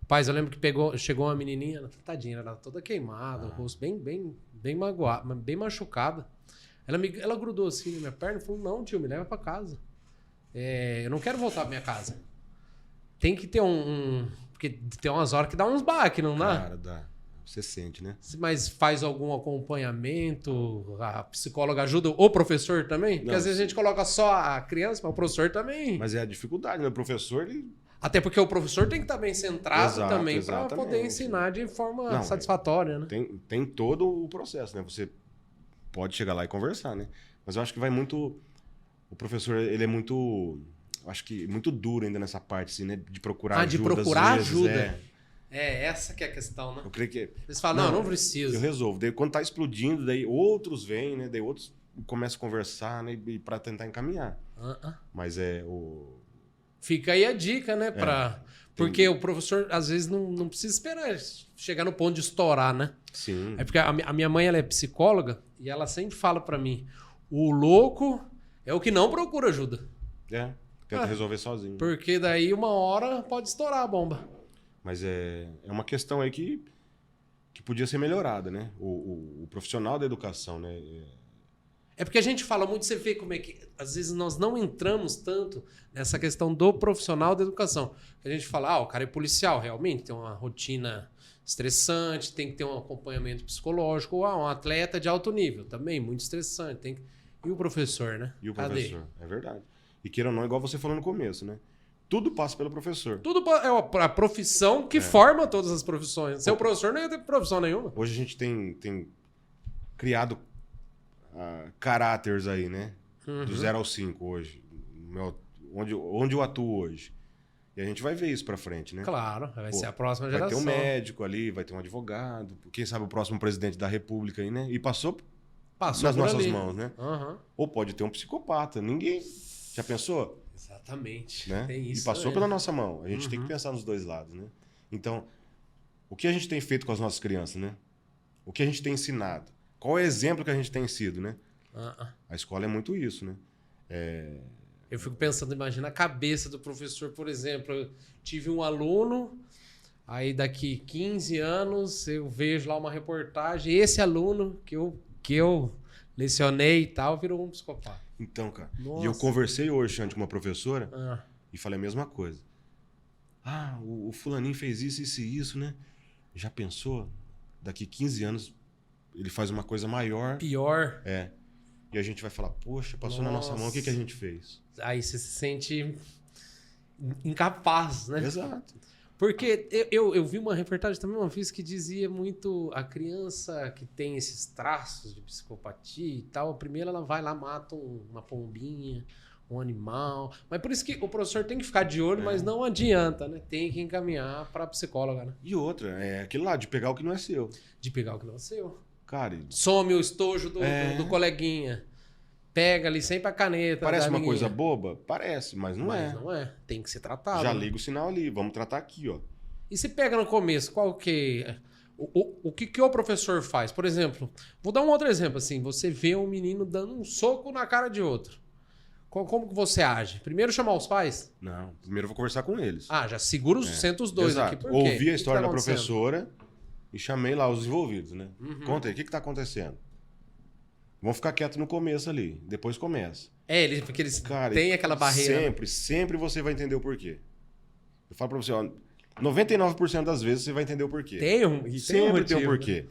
S1: Rapaz, eu lembro que chegou uma menininha, tadinha, ela toda queimada, o rosto bem magoado, bem machucada. Ela grudou assim na minha perna e falou, não, tio, me leva pra casa. Eu não quero voltar pra minha casa. Tem que ter porque tem umas horas que dá uns baques, não dá?
S2: Cara, dá. Você sente, né?
S1: Mas faz algum acompanhamento? A psicóloga ajuda? O professor também? Porque
S2: Não,
S1: às vezes a gente coloca só a criança, mas o professor também.
S2: Mas é a dificuldade, né? O professor, ele...
S1: Até porque o professor tem que estar bem centrado
S2: Exato,
S1: também para
S2: exatamente.
S1: poder ensinar de forma
S2: Não,
S1: satisfatória, né?
S2: Tem todo o processo, né? Você pode chegar lá e conversar, né? Mas eu acho que vai muito... O professor, ele é muito... Acho que muito duro ainda nessa parte, assim, né? De procurar ajuda.
S1: De procurar
S2: às vezes,
S1: ajuda. Essa que é a questão, né?
S2: Eu creio que...
S1: Eles falam, não precisa.
S2: Eu resolvo. Daí quando tá explodindo, daí outros vêm, né? Daí outros começam a conversar, né? E para tentar encaminhar. Mas
S1: Fica aí a dica, né? Porque o professor, às vezes, não precisa esperar chegar no ponto de estourar, né?
S2: Sim.
S1: É porque a minha mãe, ela é psicóloga e ela sempre fala para mim, o louco é o que não procura ajuda.
S2: Tenta resolver sozinho.
S1: Porque daí uma hora pode estourar a bomba.
S2: Mas é uma questão aí que podia ser melhorada, né? O profissional da educação, né?
S1: É porque a gente fala muito, você vê como é que às vezes nós não entramos tanto nessa questão do profissional da educação. A gente fala, o cara é policial, realmente, tem uma rotina estressante, tem que ter um acompanhamento psicológico, ou um atleta de alto nível, também muito estressante. E o professor, né?
S2: E o professor, é verdade. E queira ou não, igual você falou no começo, né? Tudo passa pelo professor.
S1: Tudo é a profissão que forma todas as profissões. Seu professor não ia ter profissão nenhuma.
S2: Hoje a gente tem criado caráteres aí, né? Do 0 ao 5 hoje. Onde eu atuo hoje. E a gente vai ver isso pra frente, né?
S1: Claro, vai ser a próxima geração.
S2: Vai ter um médico ali, vai ter um advogado, quem sabe o próximo presidente da República aí, né? E passou nas nossas mãos, né? Ou pode ter um psicopata. Ninguém... Já pensou?
S1: Exatamente.
S2: Né?
S1: Tem isso
S2: e passou
S1: também.
S2: pela nossa mão. A gente tem que pensar nos dois lados, né? Então, o que a gente tem feito com as nossas crianças, né? O que a gente tem ensinado? Qual é o exemplo que a gente tem sido, né? A escola é muito isso, né?
S1: Eu fico pensando, imagina a cabeça do professor, por exemplo. Eu tive um aluno, aí daqui 15 anos eu vejo lá uma reportagem, esse aluno que eu lecionei e tal, virou um psicopata.
S2: Então, cara,
S1: Nossa.
S2: E eu conversei hoje, Xande, com uma professora e falei a mesma coisa. O fulaninho fez isso e isso, né? Já pensou? Daqui 15 anos ele faz uma coisa maior.
S1: Pior.
S2: E a gente vai falar, poxa, passou na nossa mão, o que a gente fez?
S1: Aí você se sente incapaz, né?
S2: Exato.
S1: Porque eu vi uma reportagem também uma vez que dizia muito a criança que tem esses traços de psicopatia e tal, primeiro ela vai lá, mata uma pombinha, um animal. Mas por isso que o professor tem que ficar de olho, mas não adianta, né? Tem que encaminhar para a psicóloga, né?
S2: E outra, é aquilo lá, de pegar o que não é seu.
S1: De pegar o que não é seu.
S2: Cara,
S1: some o estojo do coleguinha. Pega ali sempre a caneta.
S2: Parece uma coisa boba? Parece, mas não é.
S1: Mas não é. Tem que ser tratado.
S2: Já liga o sinal ali, vamos tratar aqui, ó.
S1: E se pega no começo, qual que... O que o professor faz? Por exemplo, vou dar um outro exemplo assim. Você vê um menino dando um soco na cara de outro. Como que você age? Primeiro chamar os pais?
S2: Não, primeiro eu vou conversar com eles.
S1: Ah, já segura senta os dois
S2: Exato.
S1: aqui. Por quê?
S2: Ouvi a
S1: O que
S2: história
S1: tá
S2: da
S1: acontecendo?
S2: professora e chamei lá os envolvidos, né? Conta aí, o que tá acontecendo? Vão ficar quietos no começo ali, depois começa.
S1: Porque eles
S2: Cara,
S1: têm aquela barreira.
S2: Sempre você vai entender o porquê. Eu falo pra você, ó, 99% das vezes você vai entender o porquê. Sempre tem um porquê.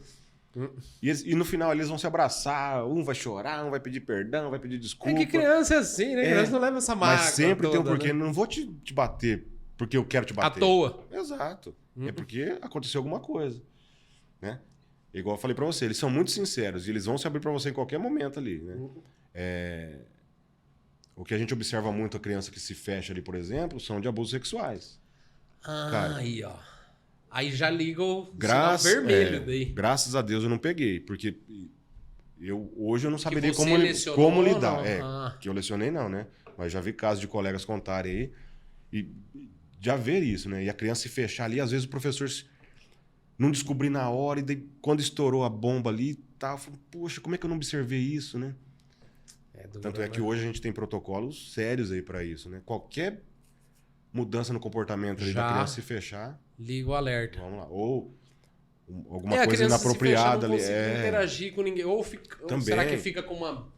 S1: Né?
S2: E no final eles vão se abraçar, um vai chorar, um vai pedir perdão, vai pedir desculpa.
S1: É que criança é assim, né? Criança não leva essa mágoa.
S2: Mas sempre tem um
S1: toda,
S2: porquê.
S1: né?
S2: Não vou te bater porque eu quero te bater.
S1: À toa.
S2: Exato. É porque aconteceu alguma coisa. Né? Igual eu falei pra você, eles são muito sinceros e eles vão se abrir pra você em qualquer momento ali. Né? O que a gente observa muito a criança que se fecha ali, por exemplo, são de abusos sexuais. Cara,
S1: Aí, ó. Aí já liga o sinal vermelho daí.
S2: Graças a Deus eu não peguei, porque hoje eu não saberia
S1: você
S2: como
S1: lecionou,
S2: lidar.
S1: não?
S2: Que eu lecionei não, né? Mas já vi casos de colegas contarem aí e já ver isso, né? E a criança se fechar ali, às vezes o professor não descobrir na hora e daí, quando estourou a bomba ali, tá, falei, poxa, como é que eu não observei isso, né? Tanto é que hoje a gente tem protocolos sérios aí para isso, né? Qualquer mudança no comportamento ali da criança se fechar,
S1: liga o alerta.
S2: vamos lá. Ou alguma coisa inapropriada ali.
S1: Não interagir com ninguém. Ou será que fica com uma...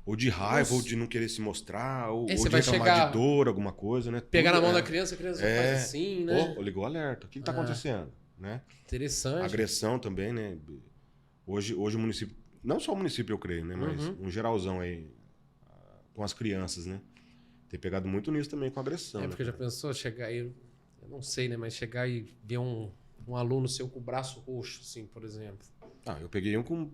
S2: Ou de raiva, ou de não querer se mostrar, ou de
S1: vai
S2: reclamar de dor, alguma coisa, né?
S1: Pegar na mão da criança, a criança faz assim, né?
S2: Ligou o alerta. O que está acontecendo? Né?
S1: Interessante.
S2: Agressão também, né? Hoje o município, não só o município eu creio, né? Mas um geralzão aí com as crianças, né? Tem pegado muito nisso também com agressão.
S1: Porque já pensou chegar aí, eu não sei, né? Mas chegar e ver um aluno seu com o braço roxo, assim, por exemplo.
S2: Eu peguei um com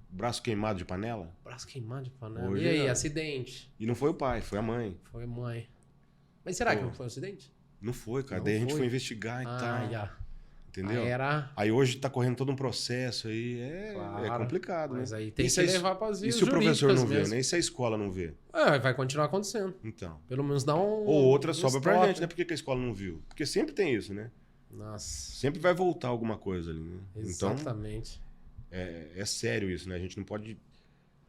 S2: braço queimado de panela.
S1: Braço queimado de panela.
S2: Hoje
S1: e aí, acidente?
S2: E não foi o pai, foi a mãe.
S1: Foi a mãe. Mas será que não foi um acidente?
S2: Não foi, cara.
S1: Não
S2: Daí a gente
S1: foi?
S2: foi investigar e tal.
S1: Já.
S2: Entendeu?
S1: Aí,
S2: aí hoje tá correndo todo um processo aí. É complicado,
S1: mas
S2: né?
S1: aí tem que levar para as vias
S2: E se o professor não vê,
S1: mesmo.
S2: né? E se a escola não vê?
S1: Vai continuar acontecendo.
S2: Então.
S1: Pelo menos dá um...
S2: Ou outra sobra pra gente, né? Por que a escola não viu? Porque sempre tem isso, né?
S1: Nossa.
S2: Sempre vai voltar alguma coisa ali, né?
S1: Exatamente.
S2: Então, é sério isso, né? A gente não pode...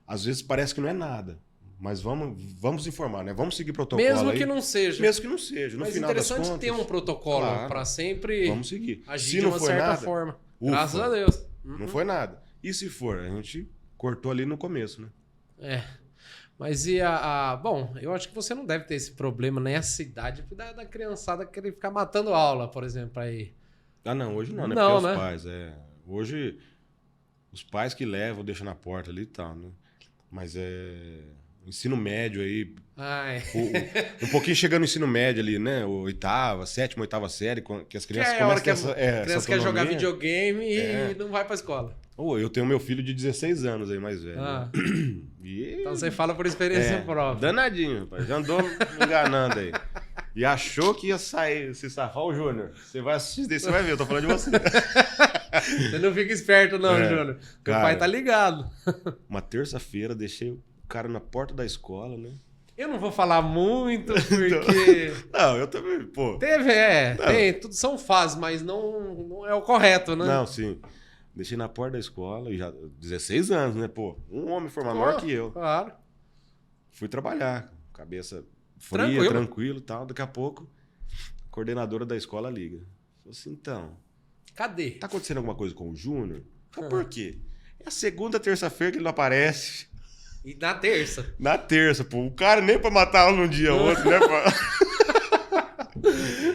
S2: Às vezes parece que não é nada. Mas vamos informar, né? Vamos seguir protocolo
S1: Mesmo
S2: aí.
S1: que não seja.
S2: Mesmo que não seja. No
S1: Mas
S2: final das
S1: interessante
S2: contas,
S1: ter um protocolo para sempre
S2: vamos seguir.
S1: agir
S2: Se
S1: de
S2: não
S1: uma
S2: for
S1: certa
S2: nada,
S1: forma.
S2: ufa.
S1: Graças a Deus.
S2: Não foi nada. E se for? A gente cortou ali no começo, né?
S1: Mas bom, eu acho que você não deve ter esse problema nessa idade da criançada querer ficar matando aula, por exemplo, aí.
S2: Não, hoje não, né?
S1: Não,
S2: porque
S1: né?
S2: os pais, Hoje, os pais que levam, deixam na porta ali e tal, né? Mas ensino médio aí. Um pouquinho chegando no ensino médio ali, né? Sétima, oitava série, que as crianças começam
S1: a criança quer jogar videogame e não vai pra escola.
S2: Eu tenho meu filho de 16 anos aí, mais velho.
S1: Então você fala por experiência própria.
S2: Danadinho, pai. Já andou me enganando aí. E achou que ia se safar o Júnior. Você vai assistir isso daí, você vai ver, eu tô falando de você.
S1: Você não fica esperto não, Júnior. Teu pai tá ligado.
S2: Uma terça-feira, deixei o cara na porta da escola, né?
S1: Eu não vou falar muito, porque...
S2: Não, eu também, pô.
S1: Tem, tudo são fases, mas não é o correto, né?
S2: Não, sim. Deixei na porta da escola, e já 16 anos, né, pô? Um homem formado maior que eu.
S1: Claro.
S2: Fui trabalhar, cabeça fria, tranquilo e tal. Daqui a pouco, a coordenadora da escola liga. Falei assim, então...
S1: Cadê?
S2: Tá acontecendo alguma coisa com o Júnior? Por quê? É a segunda terça-feira que ele não aparece.
S1: E na terça?
S2: Na terça, pô. O cara nem pra matar um dia ou outro, né?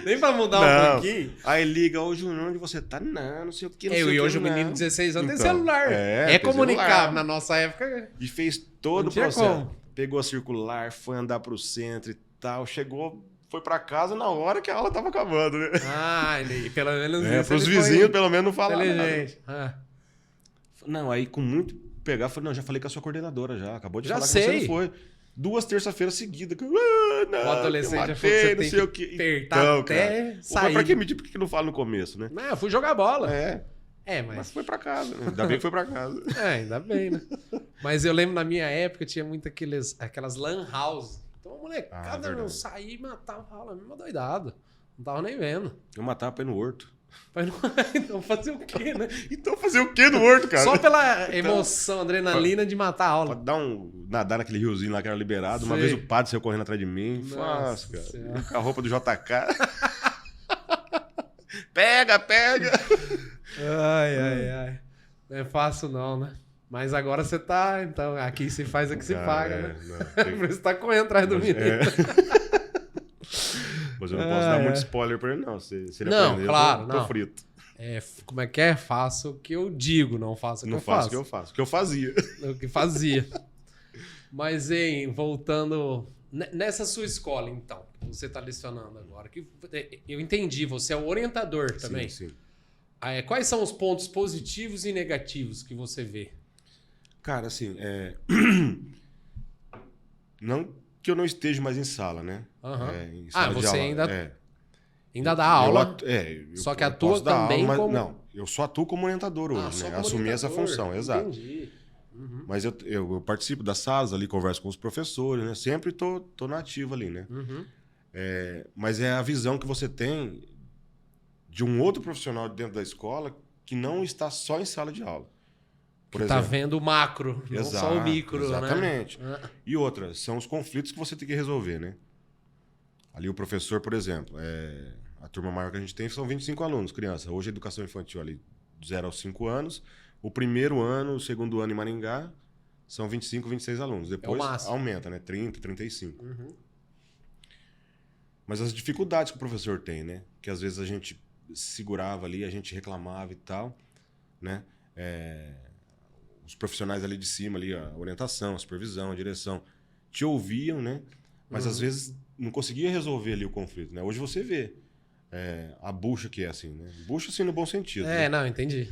S1: Nem pra mudar um pouquinho?
S2: Aí liga, ô Júnior, onde você tá? Não sei o que, não sei o que.
S1: E hoje o menino de 16 anos tem celular.
S2: É
S1: comunicar.
S2: Celular.
S1: Na nossa época...
S2: E fez todo o processo.
S1: Como.
S2: Pegou a circular, foi andar pro centro e tal. Chegou, foi pra casa na hora que a aula tava acabando, né?
S1: E pelo menos...
S2: Pros vizinhos, pelo menos, não falaram
S1: nada.
S2: Não, aí com muito pegar, falei, não, já falei com a sua coordenadora já. Acabou de falar
S1: sei.
S2: Que você não foi. 2 terças-feiras seguidas. Não,
S1: o adolescente já falou que você tem que apertar até sair.
S2: Mas pra que medir? Por que não fala no começo, né?
S1: Não, eu fui jogar bola.
S2: Mas foi pra casa, né? Ainda bem que foi pra casa.
S1: Ainda bem, né? Mas eu lembro na minha época tinha muito aquelas lan house. Então a molecada não saía e matava a aula, mesmo doidado. Não tava nem vendo.
S2: Eu matava pra ir no horto.
S1: Então fazer o quê, né?
S2: Então fazer o quê no horto, cara?
S1: Só pela emoção, adrenalina de matar a aula.
S2: Pode nadar naquele riozinho lá que era liberado. Uma
S1: Sei.
S2: vez o padre saiu correndo atrás de mim.
S1: Nossa
S2: Fácil, cara.
S1: Senhora.
S2: Com a roupa do JK. Pega!
S1: Ai. Não é fácil não, né? Mas agora você tá, então, aqui se faz, aqui se paga, né? Por isso tá correndo atrás do menino.
S2: Mas eu não posso dar muito spoiler pra ele, não. Se ele
S1: Não,
S2: aprender,
S1: claro,
S2: eu tô
S1: não.
S2: frito.
S1: Como é que é? Faço o que eu digo, não faço o que
S2: Não
S1: eu
S2: faço
S1: faço.
S2: o que eu faço. O que eu fazia.
S1: O que fazia. Mas, voltando... Nessa sua escola, então, que você está lecionando agora, que eu entendi, você é o orientador também.
S2: Sim.
S1: Quais são os pontos positivos e negativos que você vê?
S2: Cara, assim, não que eu não esteja mais em sala, né?
S1: Aham.
S2: Em sala de
S1: você
S2: aula,
S1: ainda dá aula,
S2: eu
S1: só que
S2: eu
S1: atua
S2: posso dar
S1: também
S2: aula, mas
S1: como...
S2: Não, eu só atuo como orientador hoje,
S1: só
S2: né?
S1: como
S2: Assumi essa
S1: orientador.
S2: função, exato.
S1: Entendi. Uhum.
S2: Mas eu participo das salas ali, converso com os professores, né? Sempre tô na ativa ali, né?
S1: Uhum.
S2: Mas é a visão que você tem de um outro profissional dentro da escola que não está só em sala de aula. Por
S1: Tá vendo o macro, não só o micro,
S2: exatamente.
S1: né?
S2: E outra, são os conflitos que você tem que resolver, né? Ali o professor, por exemplo, a turma maior que a gente tem são 25 alunos, criança. Hoje a educação infantil ali, de 0 aos 5 anos. O primeiro ano, o segundo ano em Maringá, são 25, 26 alunos. Depois aumenta, né? 30, 35.
S1: Uhum.
S2: Mas as dificuldades que o professor tem, né? Que às vezes a gente segurava ali, a gente reclamava e tal, né? Os profissionais ali de cima, ali, a orientação, a supervisão, a direção, te ouviam, né? Mas às vezes não conseguia resolver ali o conflito, né? Hoje você vê a bucha que é assim, né? Bucha assim no bom sentido. Né?
S1: Não, entendi.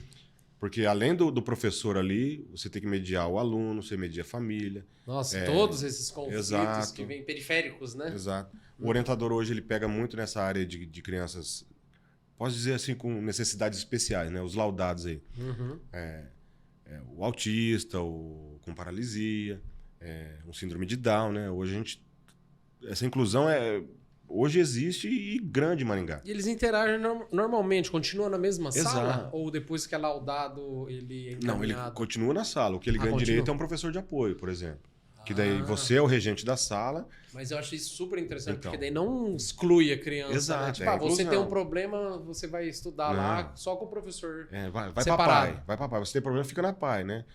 S2: Porque além do professor ali, você tem que mediar o aluno, você media a família.
S1: Nossa, todos esses conflitos
S2: exato.
S1: que vêm periféricos, né?
S2: Exato. O orientador hoje ele pega muito nessa área de crianças, posso dizer assim, com necessidades especiais, né? Os laudados aí.
S1: Uhum.
S2: O autista, o com paralisia, um síndrome de Down, né? Hoje essa inclusão hoje existe e grande em Maringá.
S1: E eles interagem normalmente, continuam na mesma sala?
S2: Exato.
S1: Ou depois que é laudado, ele é
S2: Não, ele
S1: encaminhado?
S2: continua na sala. O que ele ganha
S1: continua.
S2: direito é um professor de apoio, por exemplo. Que daí você é o regente da sala.
S1: Mas eu acho isso super interessante,
S2: Então.
S1: porque daí não exclui a criança.
S2: Exato,
S1: Né? Tipo,
S2: é
S1: você
S2: inclusão.
S1: tem um problema, você vai estudar lá
S2: Não.
S1: só com o professor.
S2: Vai
S1: separado.
S2: papai. Você tem problema, fica na pai, né?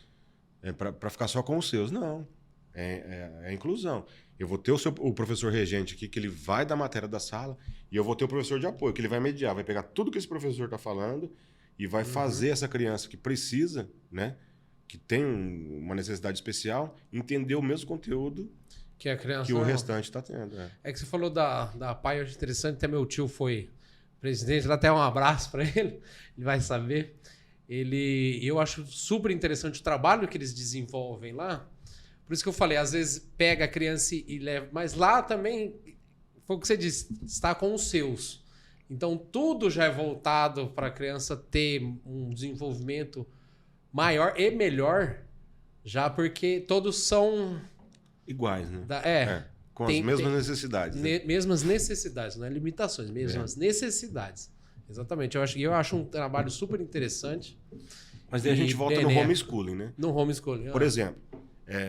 S2: Pra ficar só com os seus. Não. É inclusão. Eu vou ter o professor regente aqui, que ele vai dar matéria da sala, e eu vou ter o professor de apoio, que ele vai mediar, vai pegar tudo que esse professor está falando e vai fazer essa criança que precisa, né? Que tem uma necessidade especial, entender o mesmo conteúdo
S1: Que a criança
S2: que o restante está tendo.
S1: É que você falou da PAI, eu acho interessante, até meu tio foi presidente, dá até um abraço para ele vai saber. Eu acho super interessante o trabalho que eles desenvolvem lá. Por isso que eu falei, às vezes pega a criança e leva, mas lá também, foi o que você disse, está com os seus. Então tudo já é voltado para a criança ter um desenvolvimento maior e melhor, já porque todos são
S2: iguais, né? Com as
S1: tem
S2: mesmas necessidades. Né?
S1: Mesmas necessidades, não é limitações, mesmas necessidades. Exatamente. Eu acho um trabalho super interessante.
S2: Mas daí a gente volta no homeschooling, né?
S1: No homeschooling.
S2: Por exemplo,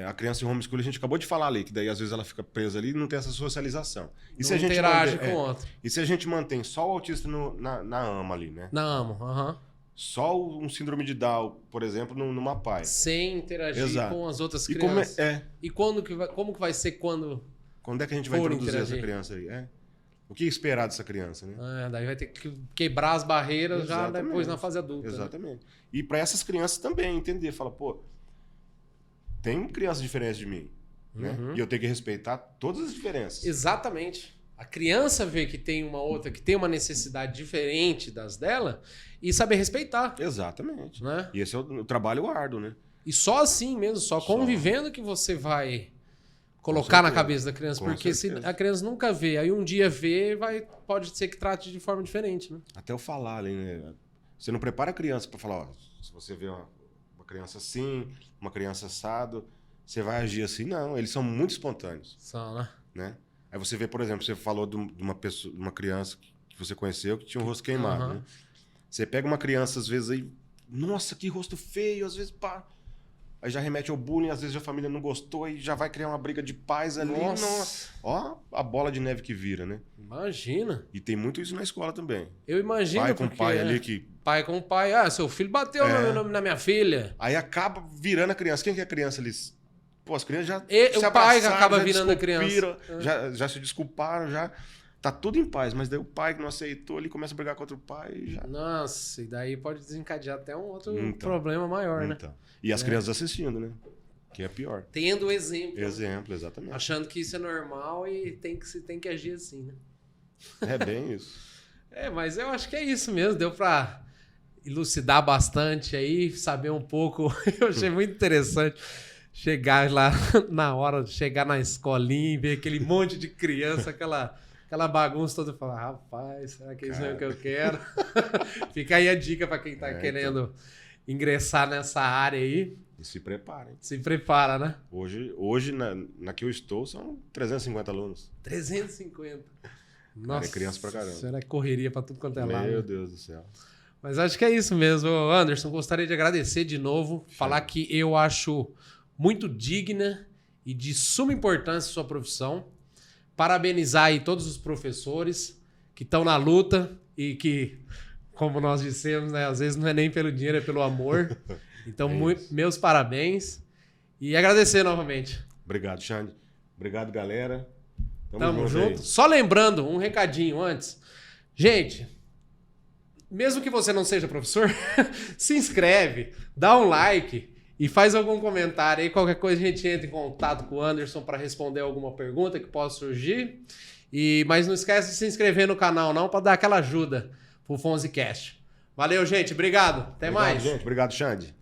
S2: a criança em homeschooling, a gente acabou de falar ali, que daí às vezes ela fica presa ali e não tem essa socialização. E
S1: não
S2: se a gente
S1: interage com outro.
S2: E se a gente mantém só o autista na AMA ali, né?
S1: Na AMA,
S2: Só um síndrome de Down, por exemplo, numa PAI.
S1: Sem interagir com as outras
S2: e
S1: crianças.
S2: E
S1: como que vai ser quando...
S2: Quando é que a gente vai introduzir essa criança aí? O que esperar dessa criança, né?
S1: Daí vai ter que quebrar as barreiras. Exatamente. Já depois na fase adulta.
S2: Exatamente. Né? E para essas crianças também entender, fala, pô, tem crianças diferentes de mim, né? E eu tenho que respeitar todas as diferenças.
S1: Exatamente. A criança vê que tem uma outra, que tem uma necessidade diferente das dela e saber respeitar.
S2: Exatamente.
S1: Né?
S2: E esse é o trabalho árduo, né?
S1: E só assim mesmo, só convivendo que você vai colocar na cabeça da criança. Porque se a criança nunca vê, aí um dia vê, pode ser que trate de forma diferente. Né?
S2: Até eu falar ali, né? Você não prepara a criança para falar, ó, se você vê uma criança assim, uma criança assado, você vai agir assim. Não, eles são muito espontâneos.
S1: São, né?
S2: Aí você vê, por exemplo, você falou de uma criança que você conheceu que tinha um rosto queimado, né? Você pega uma criança, às vezes, aí... Nossa, que rosto feio, às vezes, pá... Aí já remete ao bullying, às vezes a família não gostou e já vai criar uma briga de pais ali. Nossa. Ó a bola de neve que vira, né?
S1: Imagina.
S2: E tem muito isso na escola também.
S1: Eu imagino,
S2: pai com
S1: porque,
S2: pai ali que...
S1: Pai com pai. Ah, seu filho bateu na minha filha.
S2: Aí acaba virando a criança. Quem que é a criança ali? Pô, as crianças já
S1: o pai acaba virando a criança.
S2: Já se desculparam, já... Tá tudo em paz, mas daí o pai que não aceitou ali começa a brigar contra o pai e já...
S1: Nossa, e daí pode desencadear até um outro problema maior, né?
S2: E as crianças assistindo, né? Que é pior.
S1: Tendo exemplo.
S2: Exemplo, exatamente.
S1: Achando que isso é normal e tem que agir assim, né?
S2: É bem isso.
S1: Mas eu acho que é isso mesmo. Deu pra elucidar bastante aí, saber um pouco. Eu achei muito interessante chegar lá na hora, chegar na escolinha e ver aquele monte de criança, aquela bagunça toda, e falar, rapaz, será que isso é o que eu quero? Fica aí a dica para quem tá querendo ingressar nessa área aí.
S2: E se preparem.
S1: Se prepara, né?
S2: Hoje na que eu estou, são 350 alunos.
S1: 350. Nossa,
S2: é criança pra caramba.
S1: Será que correria para tudo quanto é lado?
S2: Meu Deus do céu.
S1: Mas acho que é isso mesmo. Anderson, gostaria de agradecer de novo, falar que eu acho muito digna e de suma importância a sua profissão. Parabenizar aí todos os professores que estão na luta e que, como nós dissemos, né, às vezes não é nem pelo dinheiro, é pelo amor. Então, meus parabéns e agradecer novamente.
S2: Obrigado, Xande. Obrigado, galera.
S1: Tamo junto. Só lembrando, um recadinho antes. Gente, mesmo que você não seja professor, se inscreve, dá um like e faz algum comentário aí. Qualquer coisa a gente entra em contato com o Anderson para responder alguma pergunta que possa surgir. Mas não esquece de se inscrever no canal não, para dar aquela ajuda pro FonziCast. Valeu, gente. Obrigado. Até mais.
S2: Gente. Obrigado, Xande.